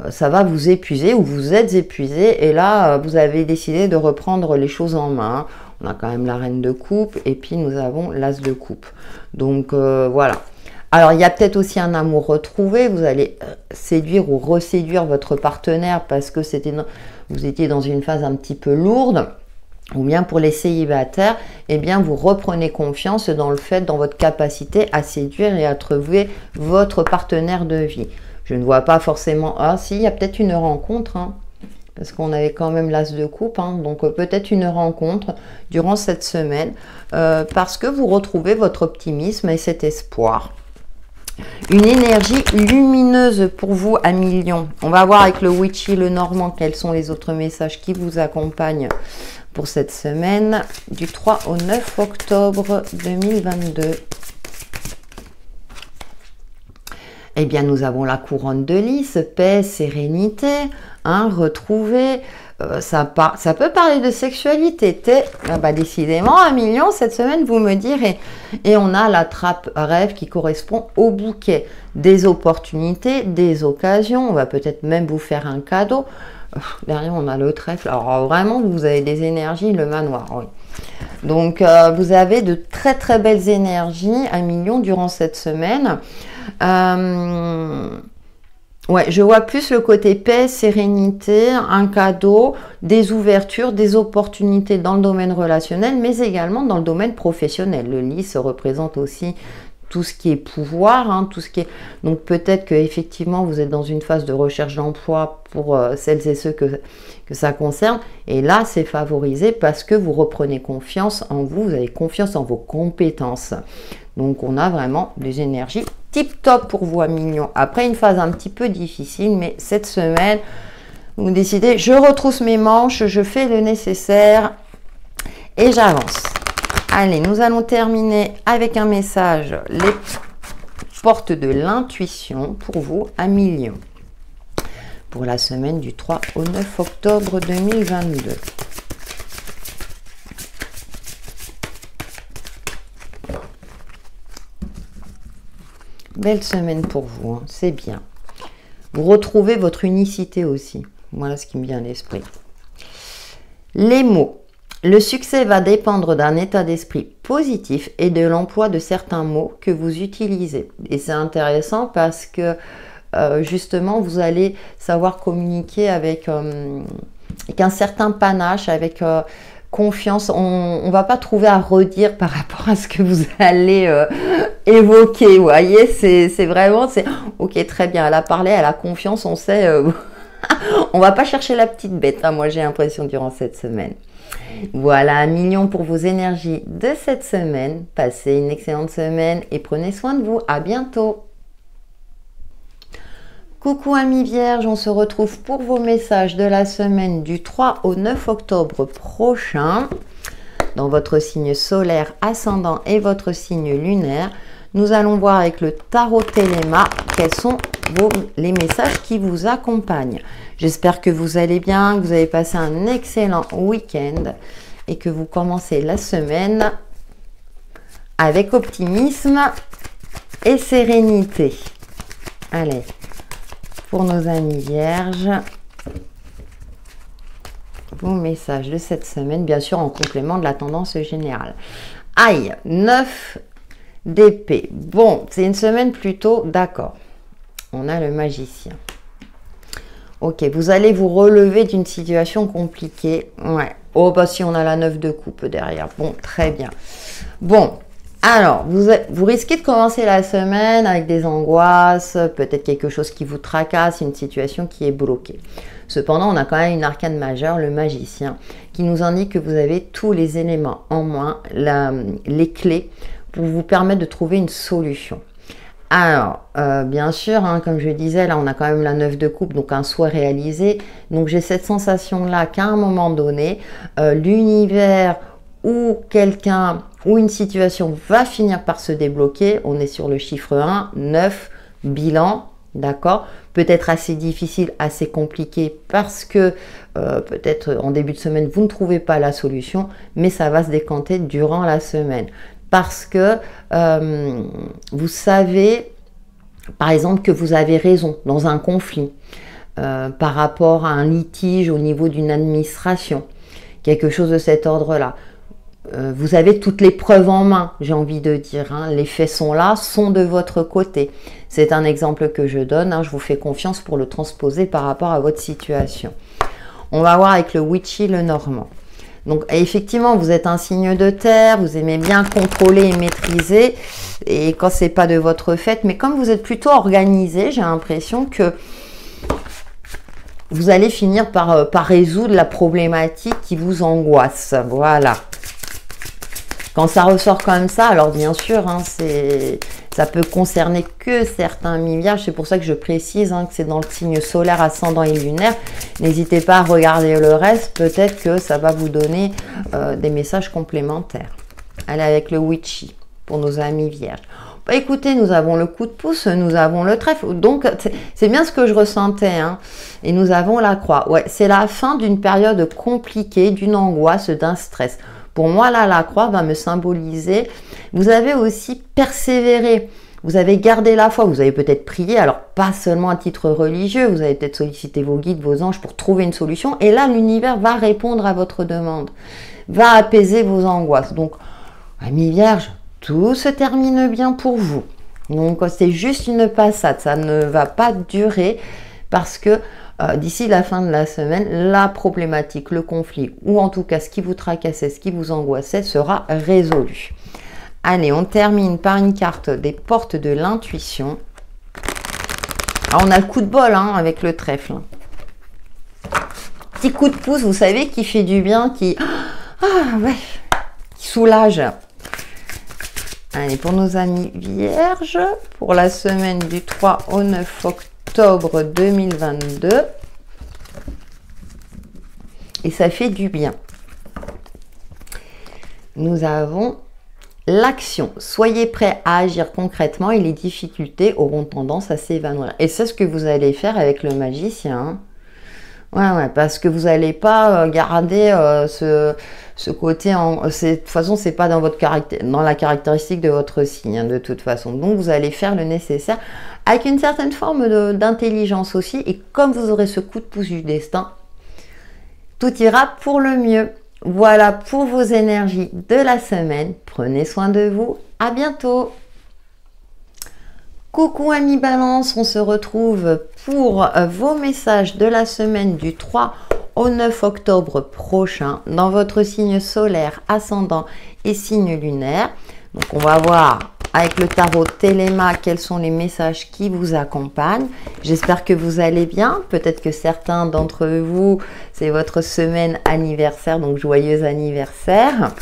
ça va vous épuiser ou vous êtes épuisé, et là, vous avez décidé de reprendre les choses en main. On a quand même la reine de coupe, et puis nous avons l'as de coupe. Donc, voilà. Alors, il y a peut-être aussi un amour retrouvé. Vous allez séduire ou reséduire votre partenaire parce que vous étiez dans une phase un petit peu lourde. Ou bien pour les célibataires, eh bien, vous reprenez confiance dans le fait, dans votre capacité à séduire et à trouver votre partenaire de vie. Je ne vois pas forcément... Ah, si, il y a peut-être une rencontre, hein, parce qu'on avait quand même l'as de coupe. Hein, donc, peut-être une rencontre durant cette semaine parce que vous retrouvez votre optimisme et cet espoir. Une énergie lumineuse pour vous, amis Lion. On va voir avec le Witchy, le Normand, quels sont les autres messages qui vous accompagnent pour cette semaine du 3 au 9 octobre 2022. Eh bien, nous avons la couronne de lys, paix, sérénité, hein, retrouver. Ça peut parler de sexualité. Décidément, un million, cette semaine, vous me direz. Et on a la trappe rêve qui correspond au bouquet. Des opportunités, des occasions. On va peut-être même vous faire un cadeau. Derrière, on a le trèfle. Alors, vraiment, vous avez des énergies, le manoir, oui. Donc, vous avez de très, très belles énergies, un million, durant cette semaine. Ouais, je vois plus le côté paix, sérénité, un cadeau, des ouvertures, des opportunités dans le domaine relationnel, mais également dans le domaine professionnel. Le lys représente aussi tout ce qui est pouvoir, hein, tout ce qui est... Donc peut-être que effectivement vous êtes dans une phase de recherche d'emploi pour celles et ceux que ça concerne. Et là, c'est favorisé parce que vous reprenez confiance en vous, vous avez confiance en vos compétences. Donc on a vraiment des énergies tip top pour vous, amis Lion. Après une phase un petit peu difficile, mais cette semaine, vous décidez, je retrousse mes manches, je fais le nécessaire et j'avance. Allez, nous allons terminer avec un message, les portes de l'intuition pour vous, amis Lion, pour la semaine du 3 au 9 octobre 2022. Belle semaine pour vous, hein, c'est bien. Vous retrouvez votre unicité aussi. Voilà ce qui me vient à l'esprit. Les mots. Le succès va dépendre d'un état d'esprit positif et de l'emploi de certains mots que vous utilisez. Et c'est intéressant parce que justement, vous allez savoir communiquer avec un certain panache, avec... confiance, on ne va pas trouver à redire par rapport à ce que vous allez évoquer, vous voyez, c'est vraiment, ok, très bien, elle a parlé, elle a confiance, on sait, on va pas chercher la petite bête, hein, moi j'ai l'impression durant cette semaine. Voilà, 1 million pour vos énergies de cette semaine. Passez une excellente semaine et prenez soin de vous. À bientôt. Coucou amis vierges, on se retrouve pour vos messages de la semaine du 3 au 9 octobre prochain. Dans votre signe solaire ascendant et votre signe lunaire, nous allons voir avec le tarot Téléma quels sont les messages qui vous accompagnent. J'espère que vous allez bien, que vous avez passé un excellent week-end et que vous commencez la semaine avec optimisme et sérénité. Allez, pour nos amis vierges, vos messages de cette semaine, bien sûr en complément de la tendance générale. Aïe, 9 d'épée. Bon, c'est une semaine plutôt d'accord. On a le magicien. Ok, vous allez vous relever d'une situation compliquée. Ouais. Oh, bah si on a la 9 de coupe derrière. Bon, très bien. Bon, alors, vous risquez de commencer la semaine avec des angoisses, peut-être quelque chose qui vous tracasse, une situation qui est bloquée. Cependant, on a quand même une arcane majeure, le magicien, qui nous indique que vous avez tous les éléments en main, les clés, pour vous permettre de trouver une solution. Alors, bien sûr, hein, comme je disais, là, on a quand même la 9 de coupe, donc un souhait réalisé. Donc, j'ai cette sensation-là qu'à un moment donné, l'univers ou quelqu'un ou une situation va finir par se débloquer. On est sur le chiffre 1, 9, bilan, d'accord? Peut-être assez difficile, assez compliqué parce que peut-être en début de semaine, vous ne trouvez pas la solution, mais ça va se décanter durant la semaine. Parce que vous savez, par exemple, que vous avez raison dans un conflit par rapport à un litige au niveau d'une administration, quelque chose de cet ordre-là. Vous avez toutes les preuves en main, j'ai envie de dire. Hein. Les faits sont là, sont de votre côté. C'est un exemple que je donne. Hein. Je vous fais confiance pour le transposer par rapport à votre situation. On va voir avec le Witchy, le Normand. Donc, effectivement, vous êtes un signe de terre, vous aimez bien contrôler et maîtriser, et quand c'est pas de votre fait, mais comme vous êtes plutôt organisé, j'ai l'impression que vous allez finir par résoudre la problématique qui vous angoisse. Voilà. Quand ça ressort comme ça, alors bien sûr, hein, ça peut concerner que certains mi-vierges. C'est pour ça que je précise hein, que c'est dans le signe solaire, ascendant et lunaire. N'hésitez pas à regarder le reste. Peut-être que ça va vous donner des messages complémentaires. Allez avec le Witchy pour nos amis vierges. Bah, écoutez, nous avons le coup de pouce, nous avons le trèfle. Donc, c'est bien ce que je ressentais. Hein. Et nous avons la croix. Ouais, c'est la fin d'une période compliquée, d'une angoisse, d'un stress. Pour moi, là, la croix va me symboliser. Vous avez aussi persévéré. Vous avez gardé la foi. Vous avez peut-être prié. Alors, pas seulement à titre religieux. Vous avez peut-être sollicité vos guides, vos anges pour trouver une solution. Et là, l'univers va répondre à votre demande. Va apaiser vos angoisses. Donc, amis vierges, tout se termine bien pour vous. Donc, c'est juste une passade. Ça ne va pas durer parce que d'ici la fin de la semaine, la problématique, le conflit, ou en tout cas ce qui vous tracassait, ce qui vous angoissait, sera résolu. Allez, on termine par une carte des portes de l'intuition. Alors, on a le coup de bol hein, avec le trèfle. Petit coup de pouce, vous savez, qui fait du bien, qui soulage. Allez, pour nos amis vierges, pour la semaine du 3 au 9 octobre 2022. Et ça fait du bien. Nous avons l'action. Soyez prêts à agir concrètement et les difficultés auront tendance à s'évanouir. Et c'est ce que vous allez faire avec le magicien. Ouais, parce que vous n'allez pas garder ce côté. De toute façon, c'est pas dans votre dans la caractéristique de votre signe, hein, de toute façon. Donc, vous allez faire le nécessaire avec une certaine forme d'intelligence aussi. Et comme vous aurez ce coup de pouce du destin, tout ira pour le mieux. Voilà pour vos énergies de la semaine. Prenez soin de vous. À bientôt. Coucou amis Balance, on se retrouve pour vos messages de la semaine du 3 au 9 octobre prochain dans votre signe solaire, ascendant et signe lunaire. Donc on va voir avec le tarot Téléma, quels sont les messages qui vous accompagnent. J'espère que vous allez bien. Peut-être que certains d'entre vous, c'est votre semaine anniversaire, donc joyeux anniversaire.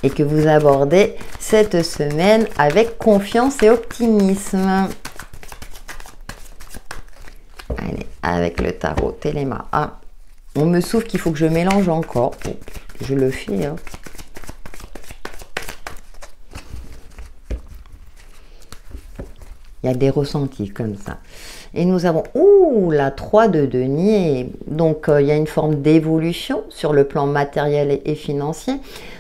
Et que vous abordez cette semaine avec confiance et optimisme. Allez, avec le tarot Téléma. Ah, on me souffle qu'il faut que je mélange encore. Bon, je le fais, hein. Il y a des ressentis comme ça. Et nous avons, la 3 de denier. Donc, il y a une forme d'évolution sur le plan matériel et financier.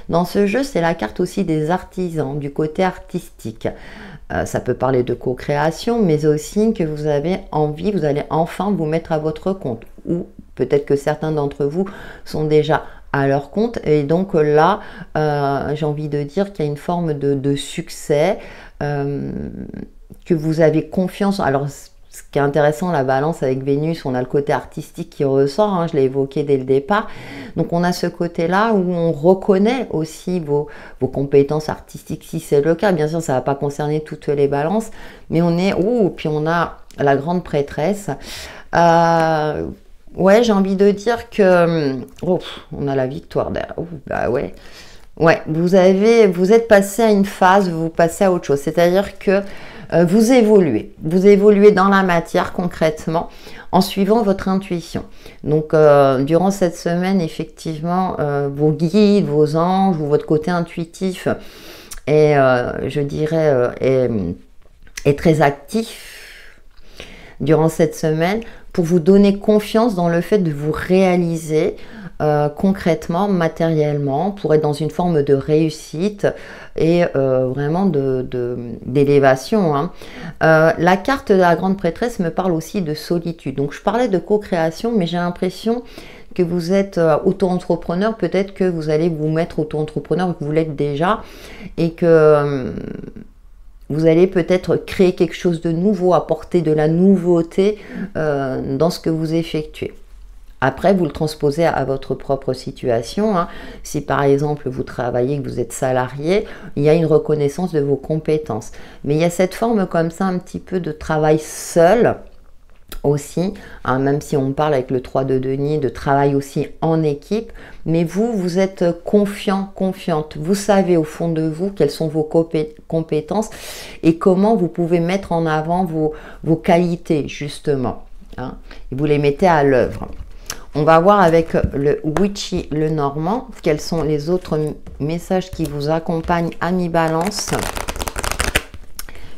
Dans ce jeu, c'est la carte aussi des artisans, du côté artistique. Ça peut parler de co-création, mais aussi que vous avez envie, vous allez enfin vous mettre à votre compte. Ou peut-être que certains d'entre vous sont déjà à leur compte. Et donc là, j'ai envie de dire qu'il y a une forme de succès, que vous avez confiance. Alors, ce qui est intéressant, la balance avec Vénus, on a le côté artistique qui ressort, hein, je l'ai évoqué dès le départ. Donc, on a ce côté-là où on reconnaît aussi vos compétences artistiques, si c'est le cas. Bien sûr, ça ne va pas concerner toutes les balances, mais on est... puis on a la grande prêtresse. Ouais, j'ai envie de dire que... on a la victoire derrière. Bah ouais. Ouais, vous êtes passé à une phase, vous passez à autre chose. C'est-à-dire que vous évoluez dans la matière concrètement en suivant votre intuition. Donc, durant cette semaine, effectivement, vos guides, vos anges ou votre côté intuitif est, je dirais, est très actif durant cette semaine pour vous donner confiance dans le fait de vous réaliser concrètement, matériellement, pour être dans une forme de réussite et vraiment d'élévation. Hein. La carte de la grande prêtresse me parle aussi de solitude. Donc je parlais de co-création, mais j'ai l'impression que vous êtes auto-entrepreneur, peut-être que vous allez vous mettre auto-entrepreneur, que vous l'êtes déjà, et que vous allez peut-être créer quelque chose de nouveau, apporter de la nouveauté dans ce que vous effectuez. Après, vous le transposez à votre propre situation. Hein. Si par exemple vous travaillez, que vous êtes salarié, il y a une reconnaissance de vos compétences. Mais il y a cette forme comme ça un petit peu de travail seul aussi, hein, même si on parle avec le 3 de denier de travail aussi en équipe. Mais vous êtes confiant, confiante. Vous savez au fond de vous quelles sont vos compétences et comment vous pouvez mettre en avant vos qualités justement. Hein, et vous les mettez à l'œuvre. On va voir avec le Witchy, le Normand, quels sont les autres messages qui vous accompagnent, amis Balance,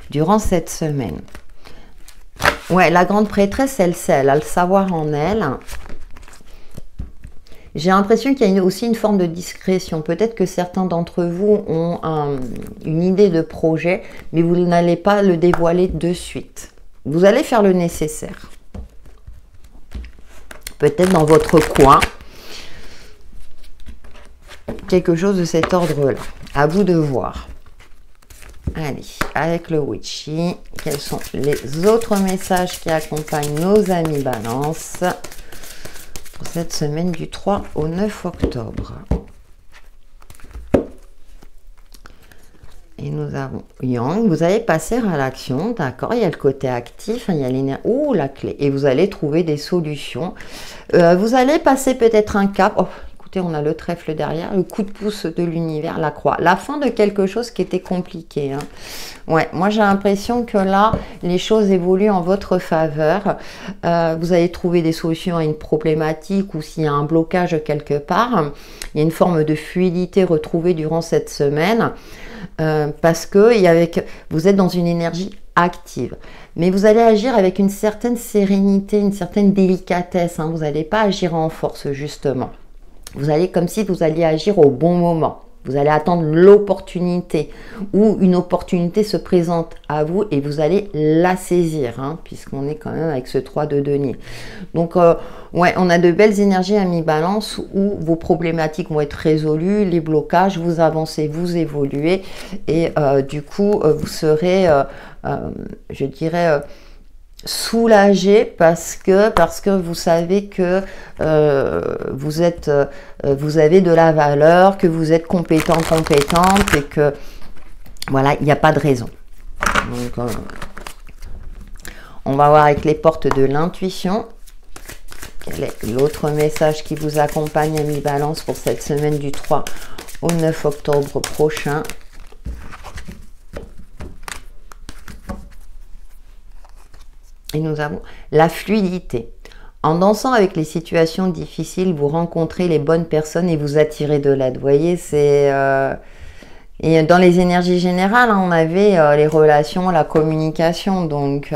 durant cette semaine. Ouais, la grande prêtresse, elle sait, elle a le savoir en elle. J'ai l'impression qu'il y a aussi une forme de discrétion. Peut-être que certains d'entre vous ont une idée de projet, mais vous n'allez pas le dévoiler de suite. Vous allez faire le nécessaire. Peut-être dans votre coin, quelque chose de cet ordre-là. À vous de voir. Allez, avec le Witchy, quels sont les autres messages qui accompagnent nos amis Balance pour cette semaine du 3 au 9 octobre. Et nous avons Yang, vous allez passer à l'action, d'accord, il y a le côté actif, hein, il y a l'énergie, la clé, et vous allez trouver des solutions. Vous allez passer peut-être un cap, écoutez, on a le trèfle derrière, le coup de pouce de l'univers, la croix, la fin de quelque chose qui était compliqué. Hein. Ouais, moi j'ai l'impression que là, les choses évoluent en votre faveur. Vous allez trouver des solutions à une problématique ou s'il y a un blocage quelque part. Il y a une forme de fluidité retrouvée durant cette semaine. Parce que vous êtes dans une énergie active. Mais vous allez agir avec une certaine sérénité, une certaine délicatesse. Hein. Vous n'allez pas agir en force, justement. Vous allez comme si vous alliez agir au bon moment. Vous allez attendre l'opportunité ou une opportunité se présente à vous et vous allez la saisir, hein, puisqu'on est quand même avec ce 3 de denier. Donc, ouais, on a de belles énergies à mi-balance où vos problématiques vont être résolues, les blocages, vous avancez, vous évoluez et du coup, vous serez, je dirais, soulagé parce que vous savez que vous avez de la valeur, que vous êtes compétente et que Voilà, il n'y a pas de raison. Donc, on va voir avec les portes de l'intuition. Quel est l'autre message qui vous accompagne, amis Balance, pour cette semaine du 3 au 9 octobre prochain? Et nous avons la fluidité. En dansant avec les situations difficiles, vous rencontrez les bonnes personnes et vous attirez de l'aide. Vous voyez, c'est... Et dans les énergies générales, on avait les relations, la communication. Donc,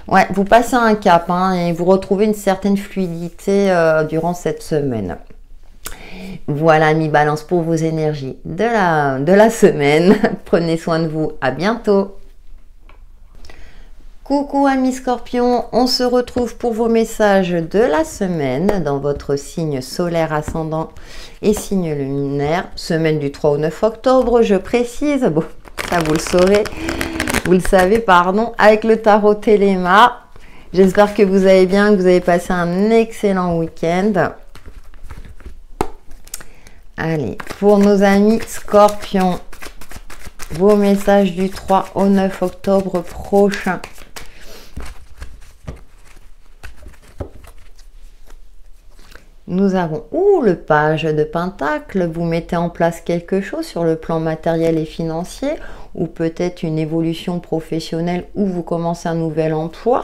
ouais, vous passez un cap et vous retrouvez une certaine fluidité durant cette semaine. Voilà, amis Balance, pour vos énergies de la semaine. Prenez soin de vous. À bientôt. Coucou amis Scorpions, on se retrouve pour vos messages de la semaine dans votre signe solaire ascendant et signe lunaire. Semaine du 3 au 9 octobre, je précise, bon, ça vous le saurez, vous le savez, pardon, avec le tarot Téléma. J'espère que vous allez bien, que vous avez passé un excellent week-end. Allez, pour nos amis Scorpions, vos messages du 3 au 9 octobre prochain. Nous avons le page de Pentacle. Vous mettez en place quelque chose sur le plan matériel et financier, ou peut-être une évolution professionnelle, ou vous commencez un nouvel emploi.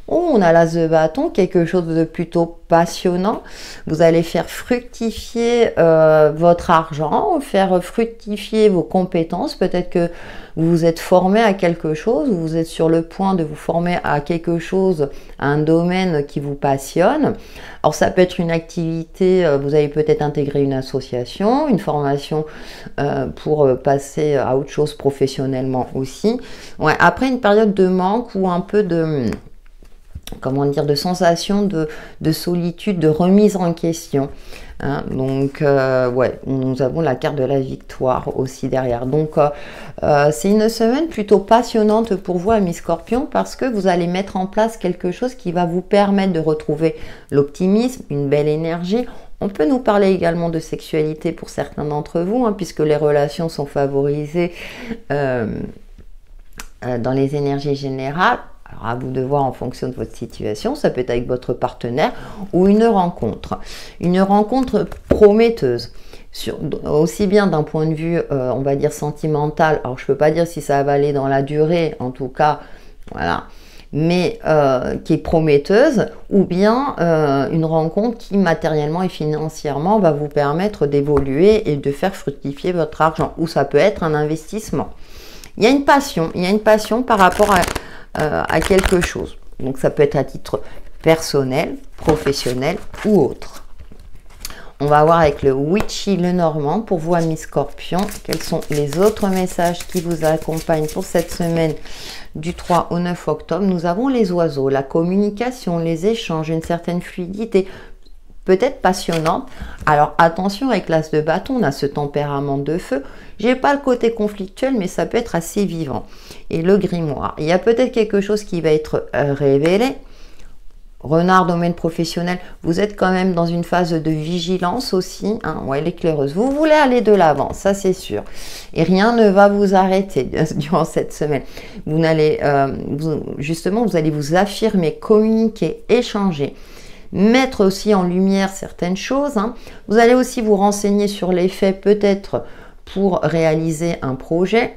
On a l'as de bâton, quelque chose de plutôt passionnant. Vous allez faire fructifier votre argent, faire fructifier vos compétences. Peut-être que vous vous êtes formé à quelque chose, ou vous êtes sur le point de vous former à quelque chose, à un domaine qui vous passionne. Alors ça peut être une activité, vous allez peut-être intégrer une association, une formation pour passer à autre chose professionnellement aussi. Ouais, après une période de manque ou un peu de... comment dire, de sensation de solitude, de remise en question. Donc, ouais, nous avons la carte de la victoire aussi derrière. Donc, c'est une semaine plutôt passionnante pour vous, amis Scorpions, parce que vous allez mettre en place quelque chose qui va vous permettre de retrouver l'optimisme, une belle énergie. On peut nous parler également de sexualité pour certains d'entre vous, puisque les relations sont favorisées dans les énergies générales. Alors, à vous de voir en fonction de votre situation, ça peut être avec votre partenaire ou une rencontre prometteuse, aussi bien d'un point de vue, on va dire, sentimental. Alors, je ne peux pas dire si ça va aller dans la durée, en tout cas, voilà, mais qui est prometteuse, ou bien une rencontre qui, matériellement et financièrement, va vous permettre d'évoluer et de faire fructifier votre argent, ou ça peut être un investissement. Il y a une passion par rapport à quelque chose. Donc ça peut être à titre personnel, professionnel ou autre. On va voir avec le Witchy le Normand pour vous, amis Scorpions, quels sont les autres messages qui vous accompagnent pour cette semaine du 3 au 9 octobre. Nous avons les oiseaux, la communication, les échanges, une certaine fluidité, peut-être passionnante. Alors attention, avec l'as de bâton, on a ce tempérament de feu. J'ai pas le côté conflictuel, mais ça peut être assez vivant. Et le grimoire, il y a peut-être quelque chose qui va être révélé. Renard, domaine professionnel, vous êtes quand même dans une phase de vigilance aussi. Ouais, l'éclaireuse, vous voulez aller de l'avant, ça c'est sûr. Et rien ne va vous arrêter durant cette semaine. Vous allez, justement, vous allez vous affirmer, communiquer, échanger. Mettre aussi en lumière certaines choses. Vous allez aussi vous renseigner sur les faits, peut-être pour réaliser un projet,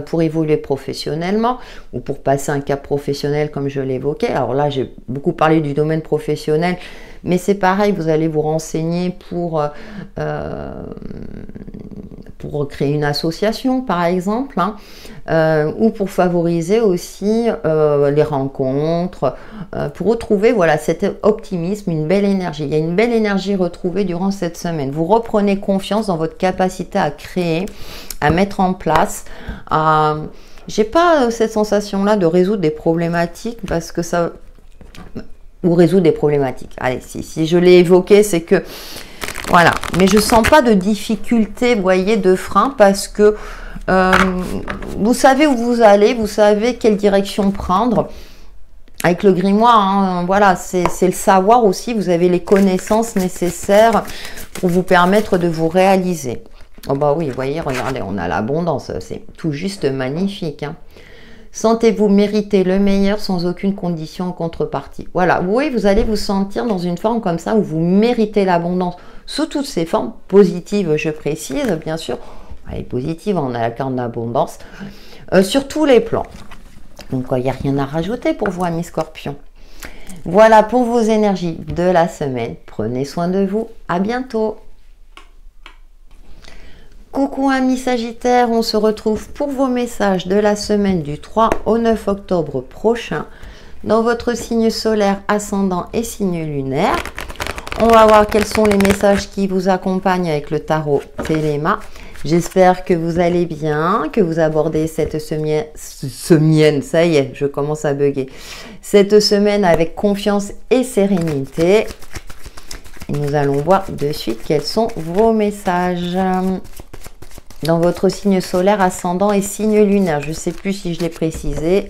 pour évoluer professionnellement ou pour passer un cap professionnel comme je l'évoquais. Alors là, j'ai beaucoup parlé du domaine professionnel, mais c'est pareil, vous allez vous renseigner pour créer une association, par exemple, ou pour favoriser aussi les rencontres, pour retrouver, voilà, cet optimisme, une belle énergie. Il y a une belle énergie retrouvée durant cette semaine. Vous reprenez confiance dans votre capacité à créer, à mettre en place. J'ai pas cette sensation-là de résoudre des problématiques, parce que ça... ou résoudre des problématiques. Allez, si je l'ai évoqué, c'est que... Voilà, mais je sens pas de difficulté, vous voyez, de frein, parce que vous savez où vous allez, vous savez quelle direction prendre. Avec le grimoire, voilà, c'est le savoir aussi, vous avez les connaissances nécessaires pour vous permettre de vous réaliser. Oh bah oui, vous voyez, regardez, on a l'abondance. C'est tout juste magnifique, hein. Sentez-vous mériter le meilleur sans aucune condition en contrepartie. Voilà, oui, vous allez vous sentir dans une forme comme ça où vous méritez l'abondance sous toutes ses formes, positives, je précise, bien sûr. Elle est positive, on a la carte d'abondance sur tous les plans. Donc, il n'y a rien à rajouter pour vous, amis Scorpions. Voilà pour vos énergies de la semaine. Prenez soin de vous. À bientôt. Coucou amis Sagittaires, on se retrouve pour vos messages de la semaine du 3 au 9 octobre prochain dans votre signe solaire, ascendant et signe lunaire. On va voir quels sont les messages qui vous accompagnent avec le tarot Téléma. J'espère que vous allez bien, que vous abordez cette semaine, ça y est, je commence à bugger, cette semaine avec confiance et sérénité. Et nous allons voir de suite quels sont vos messages dans votre signe solaire, ascendant et signe lunaire. Je ne sais plus si je l'ai précisé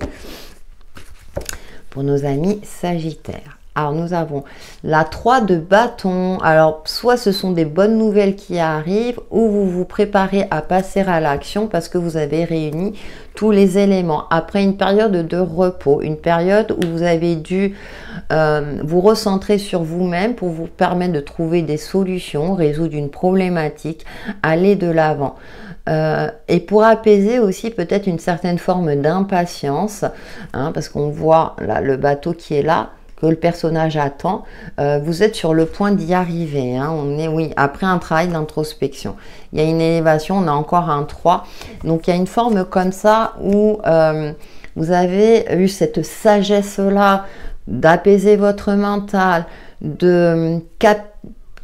pour nos amis Sagittaires. Alors, nous avons la 3 de bâton. Alors, soit ce sont des bonnes nouvelles qui arrivent, ou vous vous préparez à passer à l'action parce que vous avez réuni tous les éléments. Après une période de repos, une période où vous avez dû vous recentrer sur vous-même pour vous permettre de trouver des solutions, résoudre une problématique, aller de l'avant. Et pour apaiser aussi peut-être une certaine forme d'impatience, hein, parce qu'on voit là le bateau qui est là, que le personnage attend, vous êtes sur le point d'y arriver, hein. On est, oui, après un travail d'introspection. Il y a une élévation, on a encore un 3. Donc, il y a une forme comme ça où vous avez eu cette sagesse-là d'apaiser votre mental, de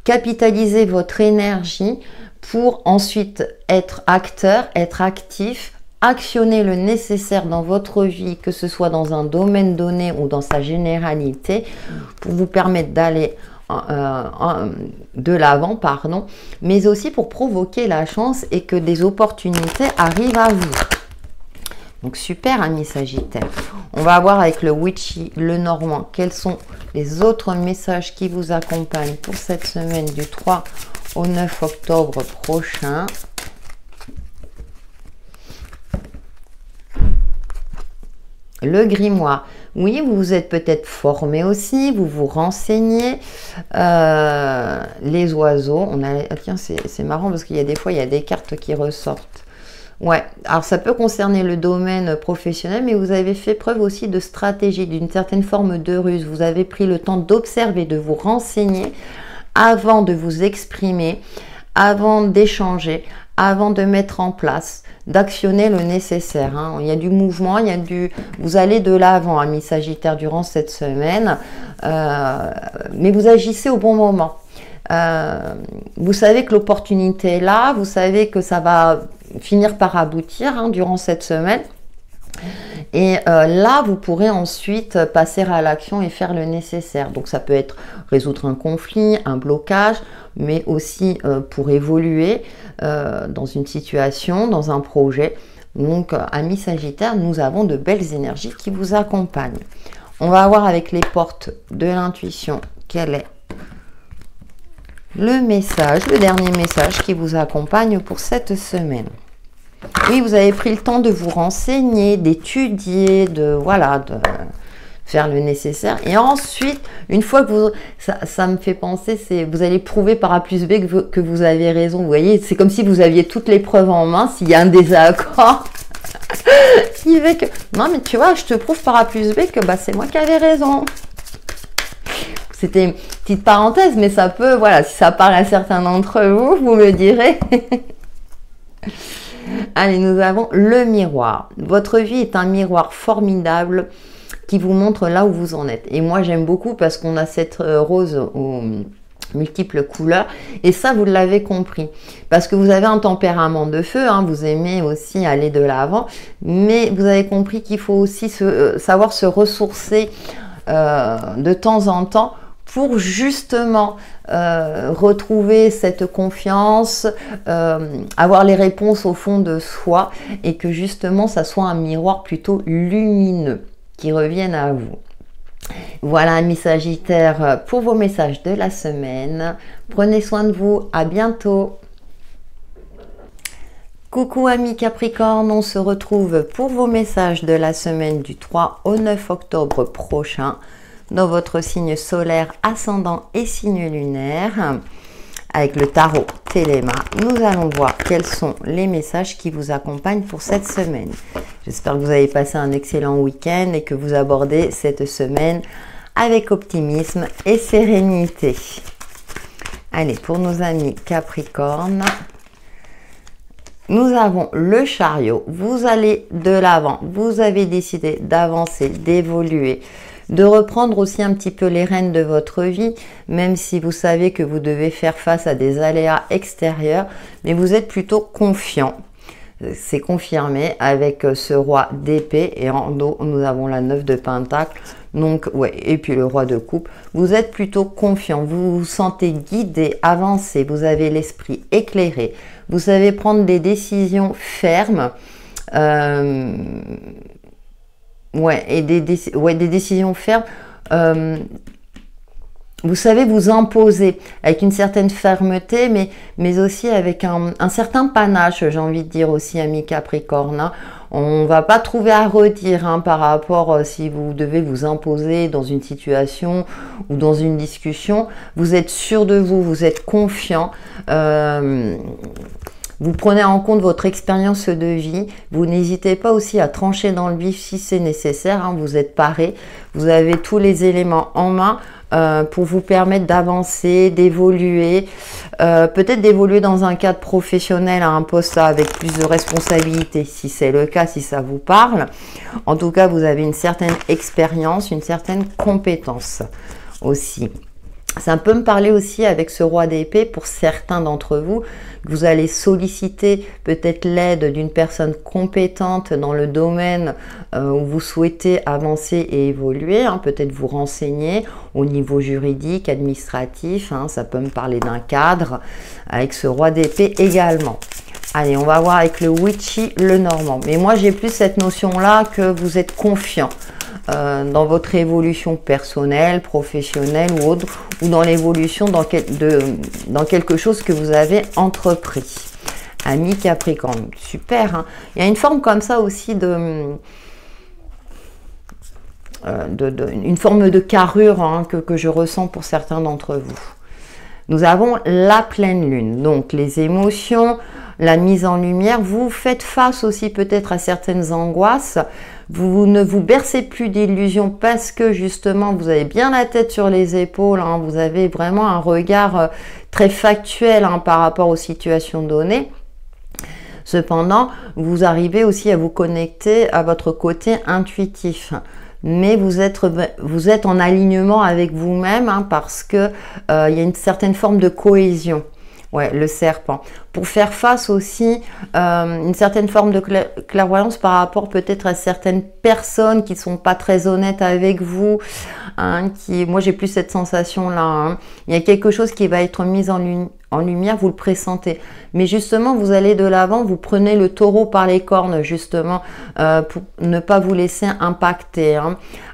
capitaliser votre énergie pour ensuite être acteur, être actif, actionner le nécessaire dans votre vie, que ce soit dans un domaine donné ou dans sa généralité, pour vous permettre d'aller de l'avant, pardon, mais aussi pour provoquer la chance et que des opportunités arrivent à vous. Donc super, amis Sagittaires. On va voir avec le Witchy, le Normand, quels sont les autres messages qui vous accompagnent pour cette semaine du 3 au 9 octobre prochain. Le grimoire, oui, vous vous êtes peut-être formé aussi, vous vous renseignez. Les oiseaux, on a, tiens, c'est marrant parce qu'il y a des fois, il y a des cartes qui ressortent. Ouais, alors ça peut concerner le domaine professionnel, mais vous avez fait preuve aussi de stratégie, d'une certaine forme de ruse. Vous avez pris le temps d'observer, de vous renseigner avant de vous exprimer, avant d'échanger, avant de mettre en place, d'actionner le nécessaire, hein. Il y a du mouvement, il y a du... Vous allez de l'avant, amis Sagittaire, durant cette semaine, mais vous agissez au bon moment. Vous savez que l'opportunité est là, vous savez que ça va finir par aboutir, hein, durant cette semaine. Et là, vous pourrez ensuite passer à l'action et faire le nécessaire. Donc, ça peut être résoudre un conflit, un blocage, mais aussi pour évoluer dans une situation, dans un projet. Donc, amis Sagittaire, nous avons de belles énergies qui vous accompagnent. On va voir avec les portes de l'intuition quel est le message, le dernier message qui vous accompagne pour cette semaine. Oui, vous avez pris le temps de vous renseigner, d'étudier, de faire le nécessaire. Et ensuite, une fois que vous... Ça me fait penser, vous allez prouver par A plus B que vous avez raison. Vous voyez, c'est comme si vous aviez toutes les preuves en main. S'il y a un désaccord, qui fait que... Non, mais tu vois, je te prouve par A plus B que c'est moi qui avais raison. C'était une petite parenthèse, mais ça peut... Voilà, si ça parle à certains d'entre vous, vous me direz... Allez, nous avons le miroir. Votre vie est un miroir formidable qui vous montre là où vous en êtes. Et moi, j'aime beaucoup parce qu'on a cette rose aux multiples couleurs. Et ça, vous l'avez compris. Parce que vous avez un tempérament de feu, hein, vous aimez aussi aller de l'avant. Mais vous avez compris qu'il faut aussi savoir se ressourcer de temps en temps pour justement retrouver cette confiance, avoir les réponses au fond de soi et que justement ça soit un miroir plutôt lumineux qui revienne à vous. Voilà, amis Sagittaires, pour vos messages de la semaine. Prenez soin de vous, à bientôt. Coucou amis Capricorne, on se retrouve pour vos messages de la semaine du 3 au 9 octobre prochain dans votre signe solaire, ascendant et signe lunaire. Avec le tarot Téléma, nous allons voir quels sont les messages qui vous accompagnent pour cette semaine. J'espère que vous avez passé un excellent week-end et que vous abordez cette semaine avec optimisme et sérénité. Allez, pour nos amis Capricorne, nous avons le chariot. Vous allez de l'avant, vous avez décidé d'avancer, d'évoluer, de reprendre aussi un petit peu les rênes de votre vie, même si vous savez que vous devez faire face à des aléas extérieurs, mais vous êtes plutôt confiant. C'est confirmé avec ce roi d'épée et en dos, nous avons la 9 de pentacle. Donc, ouais, et puis le roi de coupe. Vous êtes plutôt confiant, vous vous sentez guidé, avancé, vous avez l'esprit éclairé, vous savez prendre des décisions fermes. Des décisions fermes. Vous savez vous imposer avec une certaine fermeté, mais aussi avec un certain panache, j'ai envie de dire aussi, amis Capricorne. Hein. On ne va pas trouver à redire par rapport si vous devez vous imposer dans une situation ou dans une discussion. Vous êtes sûr de vous, vous êtes confiant. Vous prenez en compte votre expérience de vie. Vous n'hésitez pas aussi à trancher dans le vif si c'est nécessaire. Hein. Vous êtes paré. Vous avez tous les éléments en main pour vous permettre d'avancer, d'évoluer. Peut-être d'évoluer dans un cadre professionnel à un poste avec plus de responsabilité, si c'est le cas, si ça vous parle. En tout cas, vous avez une certaine expérience, une certaine compétence aussi. Ça peut me parler aussi avec ce roi d'épée pour certains d'entre vous. Vous allez solliciter peut-être l'aide d'une personne compétente dans le domaine où vous souhaitez avancer et évoluer. Peut-être vous renseigner au niveau juridique, administratif. Ça peut me parler d'un cadre avec ce roi d'épée également. Allez, on va voir avec le witchy, le normand. Mais moi, j'ai plus cette notion-là que vous êtes confiant dans votre évolution personnelle, professionnelle ou autre, ou dans l'évolution dans quelque chose que vous avez entrepris. Ami Capricorne, super. Hein. Il y a une forme comme ça aussi une forme de carrure que je ressens pour certains d'entre vous. Nous avons la pleine lune, donc les émotions, la mise en lumière. Vous faites face aussi peut-être à certaines angoisses. Vous ne vous bercez plus d'illusions parce que justement vous avez bien la tête sur les épaules. Vous avez vraiment un regard très factuel par rapport aux situations données. Cependant, vous arrivez aussi à vous connecter à votre côté intuitif. Mais vous êtes en alignement avec vous-même parce que il y a une certaine forme de cohésion. Ouais, le serpent. Pour faire face aussi une certaine forme de clairvoyance par rapport peut-être à certaines personnes qui ne sont pas très honnêtes avec vous. Moi, j'ai plus cette sensation-là. Il y a quelque chose qui va être mis en lumière, vous le pressentez. Mais justement, vous allez de l'avant, vous prenez le taureau par les cornes, justement, pour ne pas vous laisser impacter.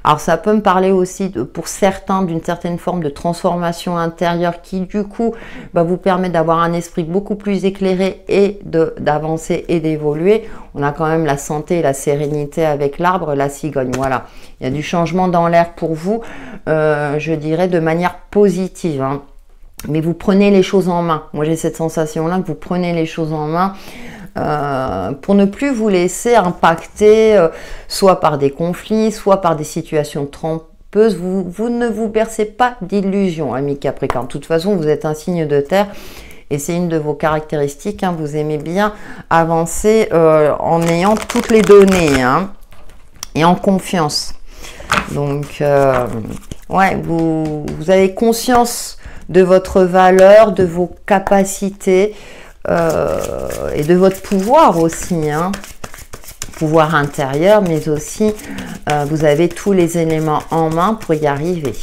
Alors, ça peut me parler aussi, pour certains, d'une certaine forme de transformation intérieure qui, du coup, va vous permettre d'avoir un esprit beaucoup plus éclairé et d'avancer et d'évoluer. On a quand même la santé et la sérénité avec l'arbre, la cigogne. Voilà, il y a du changement dans l'air pour vous, je dirais, de manière positive. Mais vous prenez les choses en main. Moi, j'ai cette sensation-là que vous prenez les choses en main pour ne plus vous laisser impacter soit par des conflits, soit par des situations trompeuses. Vous ne vous bercez pas d'illusions, amis Capricorne. De toute façon, vous êtes un signe de terre et c'est une de vos caractéristiques. Vous aimez bien avancer en ayant toutes les données et en confiance. Donc, ouais, vous avez conscience de votre valeur, de vos capacités et de votre pouvoir aussi, pouvoir intérieur, mais aussi vous avez tous les éléments en main pour y arriver.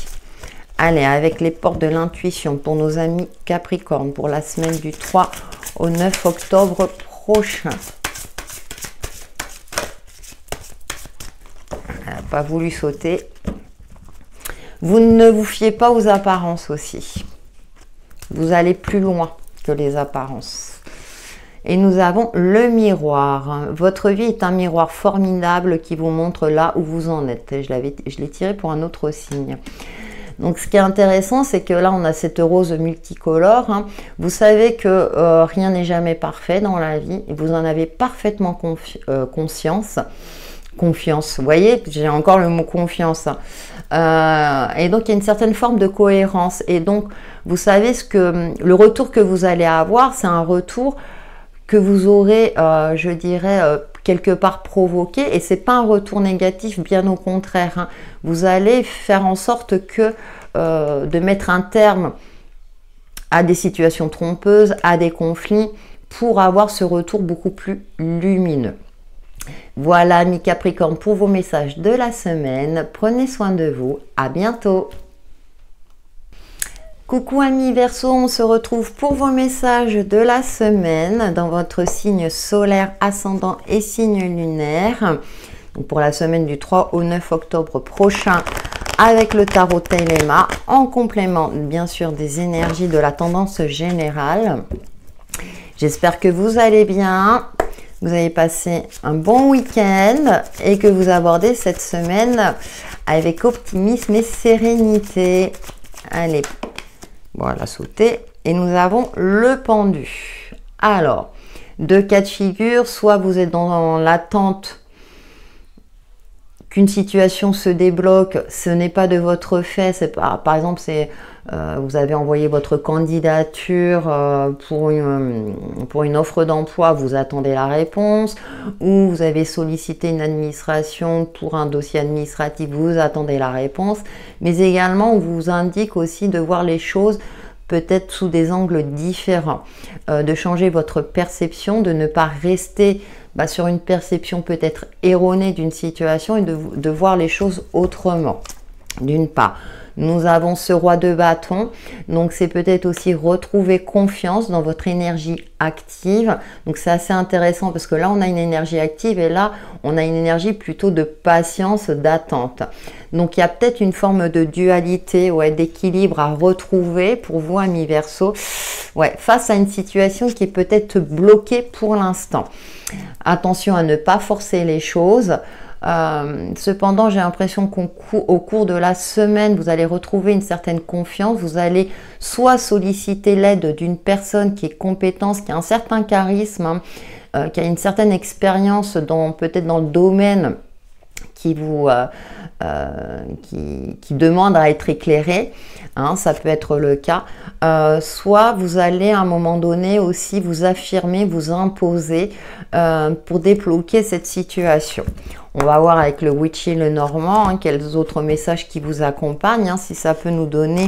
Allez, avec les portes de l'intuition pour nos amis Capricorne pour la semaine du 3 au 9 octobre prochain. Elle n'a pas voulu sauter. Vous ne vous fiez pas aux apparences aussi. Vous allez plus loin que les apparences. Et nous avons le miroir. Votre vie est un miroir formidable qui vous montre là où vous en êtes. Je l'ai tiré pour un autre signe. Donc ce qui est intéressant, c'est que là on a cette rose multicolore, hein. Vous savez que rien n'est jamais parfait dans la vie et vous en avez parfaitement conscience. Confiance, vous voyez, j'ai encore le mot confiance. Et donc il y a une certaine forme de cohérence. Et donc vous savez le retour que vous allez avoir, c'est un retour que vous aurez, je dirais, quelque part provoqué, et c'est pas un retour négatif, bien au contraire, hein. Vous allez faire en sorte que de mettre un terme à des situations trompeuses, à des conflits, pour avoir ce retour beaucoup plus lumineux. Voilà, amis Capricorne, pour vos messages de la semaine. Prenez soin de vous, à bientôt. Coucou amis Verseau, on se retrouve pour vos messages de la semaine dans votre signe solaire, ascendant et signe lunaire. Donc pour la semaine du 3 au 9 octobre prochain avec le tarot Telema, en complément bien sûr des énergies de la tendance générale. J'espère que vous allez bien, vous avez passé un bon week-end et que vous abordez cette semaine avec optimisme et sérénité. Allez, voilà, sauter. Et nous avons le pendu. Alors, deux cas de figure, soit vous êtes dans l'attente qu'une situation se débloque, ce n'est pas de votre fait, c'est pas, par exemple, vous avez envoyé votre candidature pour une offre d'emploi, vous attendez la réponse, ou vous avez sollicité une administration pour un dossier administratif, vous attendez la réponse, mais également on vous indique aussi de voir les choses peut-être sous des angles différents, de changer votre perception, de ne pas rester sur une perception peut-être erronée d'une situation et de voir les choses autrement. D'une part, nous avons ce roi de bâton, donc c'est peut-être aussi retrouver confiance dans votre énergie active. Donc c'est assez intéressant parce que là on a une énergie active et là on a une énergie plutôt de patience, d'attente. Donc il y a peut-être une forme de dualité, ouais, d'équilibre à retrouver pour vous amis Verseau, ouais, face à une situation qui est peut-être bloquée pour l'instant. Attention à ne pas forcer les choses. Cependant, j'ai l'impression qu'au cours de la semaine, vous allez retrouver une certaine confiance. Vous allez soit solliciter l'aide d'une personne qui est compétente, qui a un certain charisme, hein, qui a une certaine expérience peut-être dans le domaine qui demande à être éclairé, hein, ça peut être le cas. Soit vous allez à un moment donné aussi vous affirmer, vous imposer pour débloquer cette situation. On va voir avec le Witchy le Normand, hein, quels autres messages qui vous accompagnent, hein, si ça peut nous donner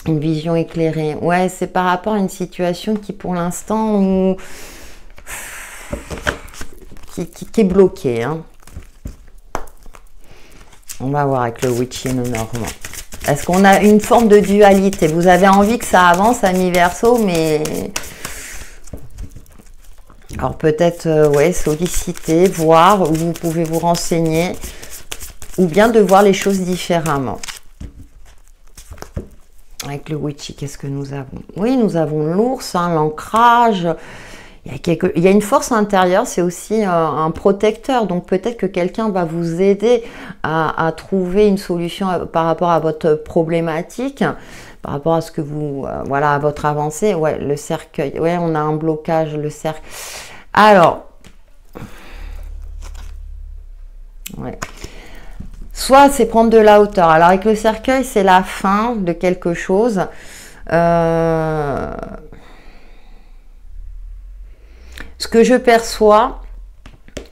une vision éclairée. Ouais, c'est par rapport à une situation qui pour l'instant qui est bloquée, hein. On va voir avec le Witchy le Normand. Est-ce qu'on a une forme de dualité? Vous avez envie que ça avance, amis Verseau, mais... Alors peut-être, ouais, solliciter, voir, où vous pouvez vous renseigner, ou bien de voir les choses différemment. Avec le Witchy, qu'est-ce que nous avons? Oui, nous avons l'ours, hein, l'ancrage. Il y a une force intérieure, c'est aussi un protecteur. Donc peut-être que quelqu'un va vous aider à trouver une solution par rapport à votre problématique, par rapport à ce que vous, voilà, à votre avancée. Ouais, le cercueil. Ouais, on a un blocage, le cercle. Alors, ouais. Soit c'est prendre de la hauteur. Alors avec le cercueil, c'est la fin de quelque chose. Ce que je perçois,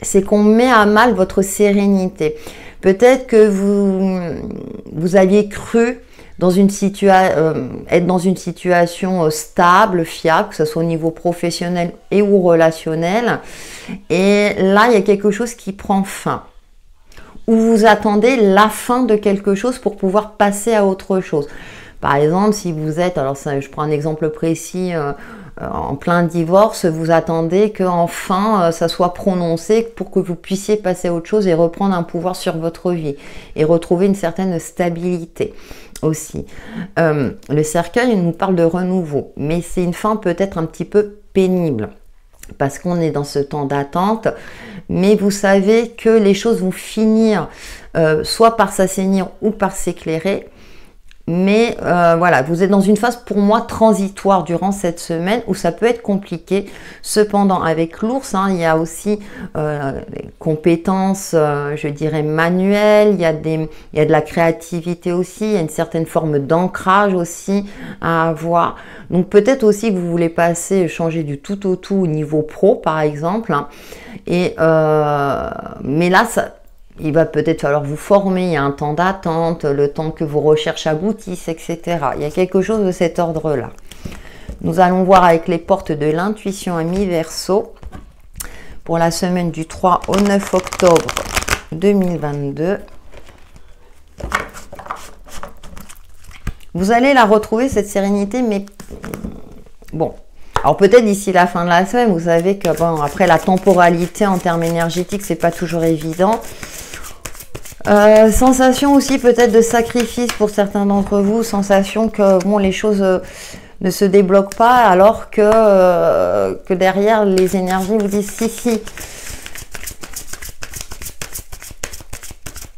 c'est qu'on met à mal votre sérénité. Peut-être que vous aviez cru dans une être dans une situation stable, fiable, que ce soit au niveau professionnel et ou relationnel. Et là, il y a quelque chose qui prend fin. Ou vous attendez la fin de quelque chose pour pouvoir passer à autre chose. Par exemple, si vous êtes, alors ça, je prends un exemple précis, en plein divorce, vous attendez qu'enfin ça soit prononcé pour que vous puissiez passer à autre chose et reprendre un pouvoir sur votre vie et retrouver une certaine stabilité aussi. Le cercueil nous parle de renouveau, mais c'est une fin peut-être un petit peu pénible. parce qu'on est dans ce temps d'attente, mais vous savez que les choses vont finir soit par s'assainir ou par s'éclairer. Mais voilà, vous êtes dans une phase pour moi transitoire durant cette semaine où ça peut être compliqué. Cependant, avec l'ours, il y a aussi des compétences, je dirais, manuelles, il y a de la créativité aussi, il y a une certaine forme d'ancrage aussi à avoir. Donc peut-être aussi que vous voulez changer du tout au tout au niveau pro, par exemple. Mais là, il va peut-être falloir vous former, il y a un temps d'attente, le temps que vos recherches aboutissent, etc. Il y a quelque chose de cet ordre-là. Nous allons voir avec les portes de l'intuition amis Verseau pour la semaine du 3 au 9 octobre 2022. Vous allez la retrouver, cette sérénité, mais bon. Alors peut-être d'ici la fin de la semaine, vous savez que bon, après la temporalité en termes énergétiques, c'est pas toujours évident. Sensation aussi peut-être de sacrifice pour certains d'entre vous, sensation que bon, les choses ne se débloquent pas alors que derrière les énergies vous disent si,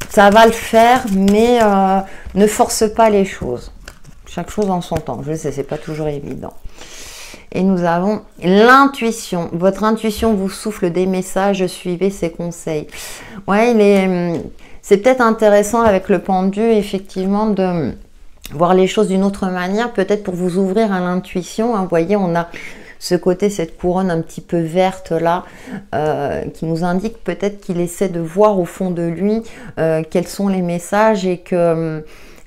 ça va le faire, mais ne force pas les choses. Chaque chose en son temps, je sais, c'est pas toujours évident. Et nous avons l'intuition. Votre intuition vous souffle des messages, suivez ses conseils. Ouais, c'est peut-être intéressant avec le pendu, effectivement, de voir les choses d'une autre manière, peut-être pour vous ouvrir à l'intuition. Vous voyez, on a ce côté, cette couronne un petit peu verte là, qui nous indique peut-être qu'il essaie de voir au fond de lui quels sont les messages et que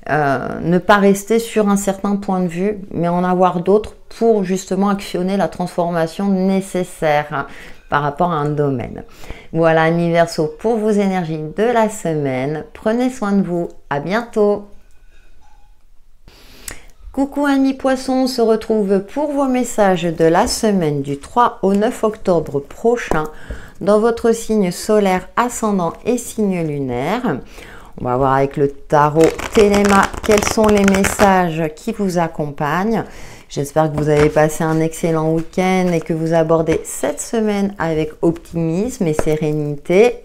ne pas rester sur un certain point de vue, mais en avoir d'autres pour justement actionner la transformation nécessaire par rapport à un domaine. Voilà, amis Verseau, pour vos énergies de la semaine. Prenez soin de vous. À bientôt. Coucou amis Poissons, on se retrouve pour vos messages de la semaine du 3 au 9 octobre prochain dans votre signe solaire, ascendant et signe lunaire. On va voir avec le tarot Téléma quels sont les messages qui vous accompagnent. J'espère que vous avez passé un excellent week-end et que vous abordez cette semaine avec optimisme et sérénité.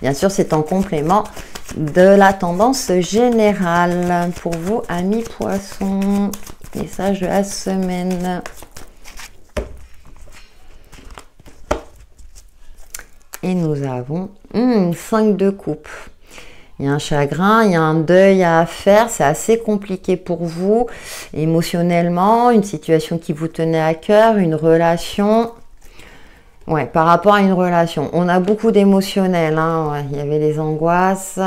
Bien sûr, c'est en complément de la tendance générale. Pour vous, amis Poissons, message de la semaine. Et nous avons 5 de coupe. Il y a un chagrin, il y a un deuil à faire, c'est assez compliqué pour vous, émotionnellement, une situation qui vous tenait à cœur, une relation. Ouais, par rapport à une relation. On a beaucoup d'émotionnel, hein, ouais, il y avait les angoisses.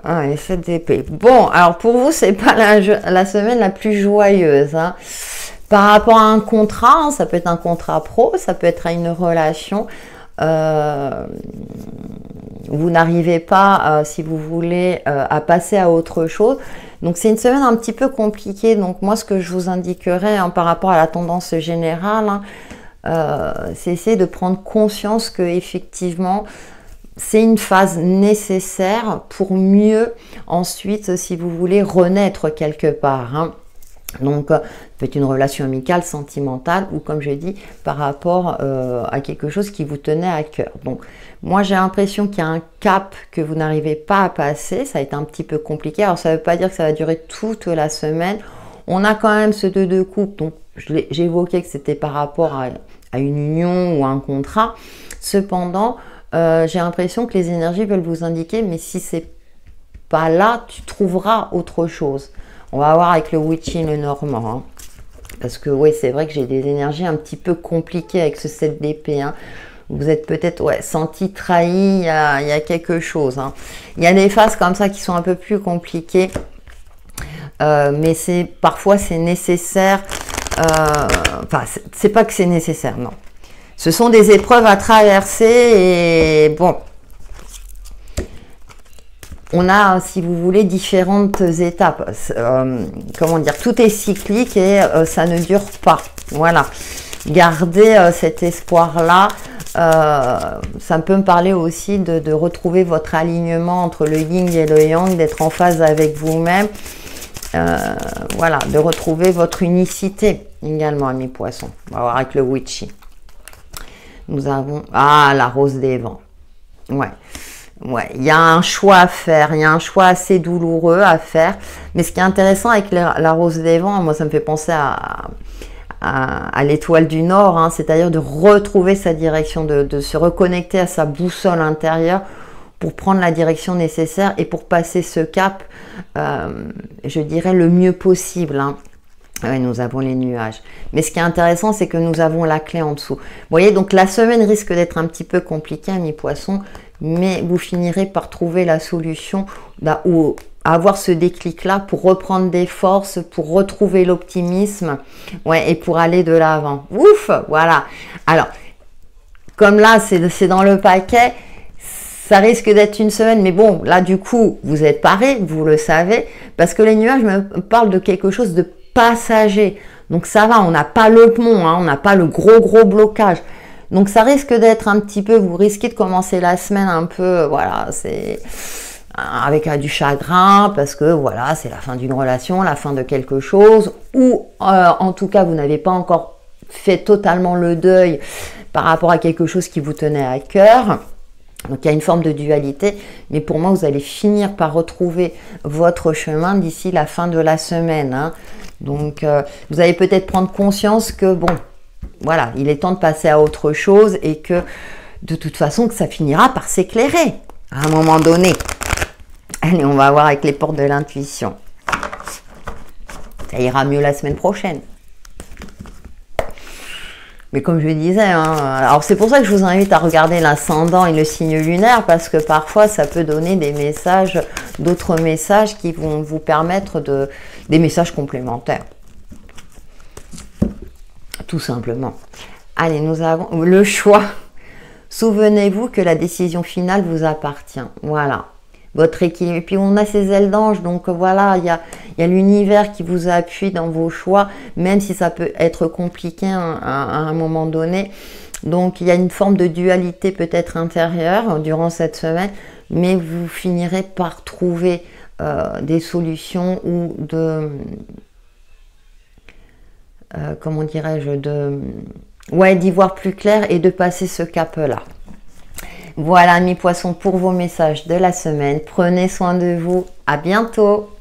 Ah, et 7 d'épée. Bon, alors pour vous, c'est pas la semaine la plus joyeuse, hein. Par rapport à un contrat, hein, ça peut être un contrat pro, ça peut être à une relation. Vous n'arrivez pas, si vous voulez, à passer à autre chose. Donc c'est une semaine un petit peu compliquée. Donc moi, ce que je vous indiquerais par rapport à la tendance générale, c'est essayer de prendre conscience que effectivement, c'est une phase nécessaire pour mieux ensuite, si vous voulez, renaître quelque part, hein. Donc, peut-être une relation amicale, sentimentale ou comme je dis, par rapport à quelque chose qui vous tenait à cœur. Donc, moi, j'ai l'impression qu'il y a un cap que vous n'arrivez pas à passer. Ça a été un petit peu compliqué. Alors, ça ne veut pas dire que ça va durer toute la semaine. On a quand même ce 2 de coupe. Donc, j'ai évoqué que c'était par rapport à une union ou à un contrat. Cependant, j'ai l'impression que les énergies veulent vous indiquer, mais si c'est pas là, tu trouveras autre chose. On va voir avec le Witchy, le Normand. Hein. Parce que oui, c'est vrai que j'ai des énergies un petit peu compliquées avec ce 7 d'épée. Hein. Vous êtes peut-être senti trahi, il y a quelque chose. Hein. Il y a des phases comme ça qui sont un peu plus compliquées. Mais parfois c'est nécessaire. Enfin, c'est pas que c'est nécessaire, non. Ce sont des épreuves à traverser et bon. On a, si vous voulez, différentes étapes. Comment dire, tout est cyclique et ça ne dure pas. Voilà. Gardez cet espoir-là. Ça peut me parler aussi de retrouver votre alignement entre le yin et le yang, d'être en phase avec vous-même. Voilà, de retrouver votre unicité également, amis Poissons. On va voir avec le Witchy. Nous avons, ah, la rose des vents. Ouais. Ouais, il y a un choix à faire, il y a un choix assez douloureux à faire. Mais ce qui est intéressant avec la rose des vents, moi ça me fait penser à l'étoile du Nord, hein, c'est-à-dire de retrouver sa direction, de se reconnecter à sa boussole intérieure pour prendre la direction nécessaire et pour passer ce cap, je dirais, le mieux possible. Hein. Oui, nous avons les nuages. Mais ce qui est intéressant, c'est que nous avons la clé en dessous. Vous voyez, donc la semaine risque d'être un petit peu compliquée, mes poissons, mais vous finirez par trouver la solution ou avoir ce déclic-là pour reprendre des forces, pour retrouver l'optimisme, ouais, et pour aller de l'avant. Ouf, voilà. Alors, comme là, c'est dans le paquet, ça risque d'être une semaine, mais bon, là, du coup, vous êtes parés, vous le savez, parce que les nuages me parlent de quelque chose de passager. Donc ça va, on n'a pas le pont, hein, on n'a pas le gros blocage. Donc ça risque d'être un petit peu, vous risquez de commencer la semaine un peu, voilà, c'est avec du chagrin, parce que voilà, c'est la fin d'une relation, la fin de quelque chose, ou en tout cas, vous n'avez pas encore fait totalement le deuil par rapport à quelque chose qui vous tenait à cœur. Donc il y a une forme de dualité, mais pour moi, vous allez finir par retrouver votre chemin d'ici la fin de la semaine. Hein. Donc vous allez peut-être prendre conscience que, bon, voilà, il est temps de passer à autre chose et que de toute façon, que ça finira par s'éclairer à un moment donné. Allez, on va voir avec les portes de l'intuition. Ça ira mieux la semaine prochaine. Mais comme je disais, hein, alors c'est pour ça que je vous invite à regarder l'ascendant et le signe lunaire, parce que parfois ça peut donner des messages, d'autres messages qui vont vous permettre des messages complémentaires. Tout simplement. Allez, nous avons le choix. Souvenez-vous que la décision finale vous appartient. Voilà. Votre équilibre. Et puis on a ces ailes d'ange, donc voilà, il y a l'univers qui vous appuie dans vos choix, même si ça peut être compliqué à un moment donné. Donc il y a une forme de dualité peut-être intérieure durant cette semaine, mais vous finirez par trouver des solutions ou comment dirais-je, d'y voir plus clair et de passer ce cap-là. Voilà mes poissons pour vos messages de la semaine. Prenez soin de vous. À bientôt.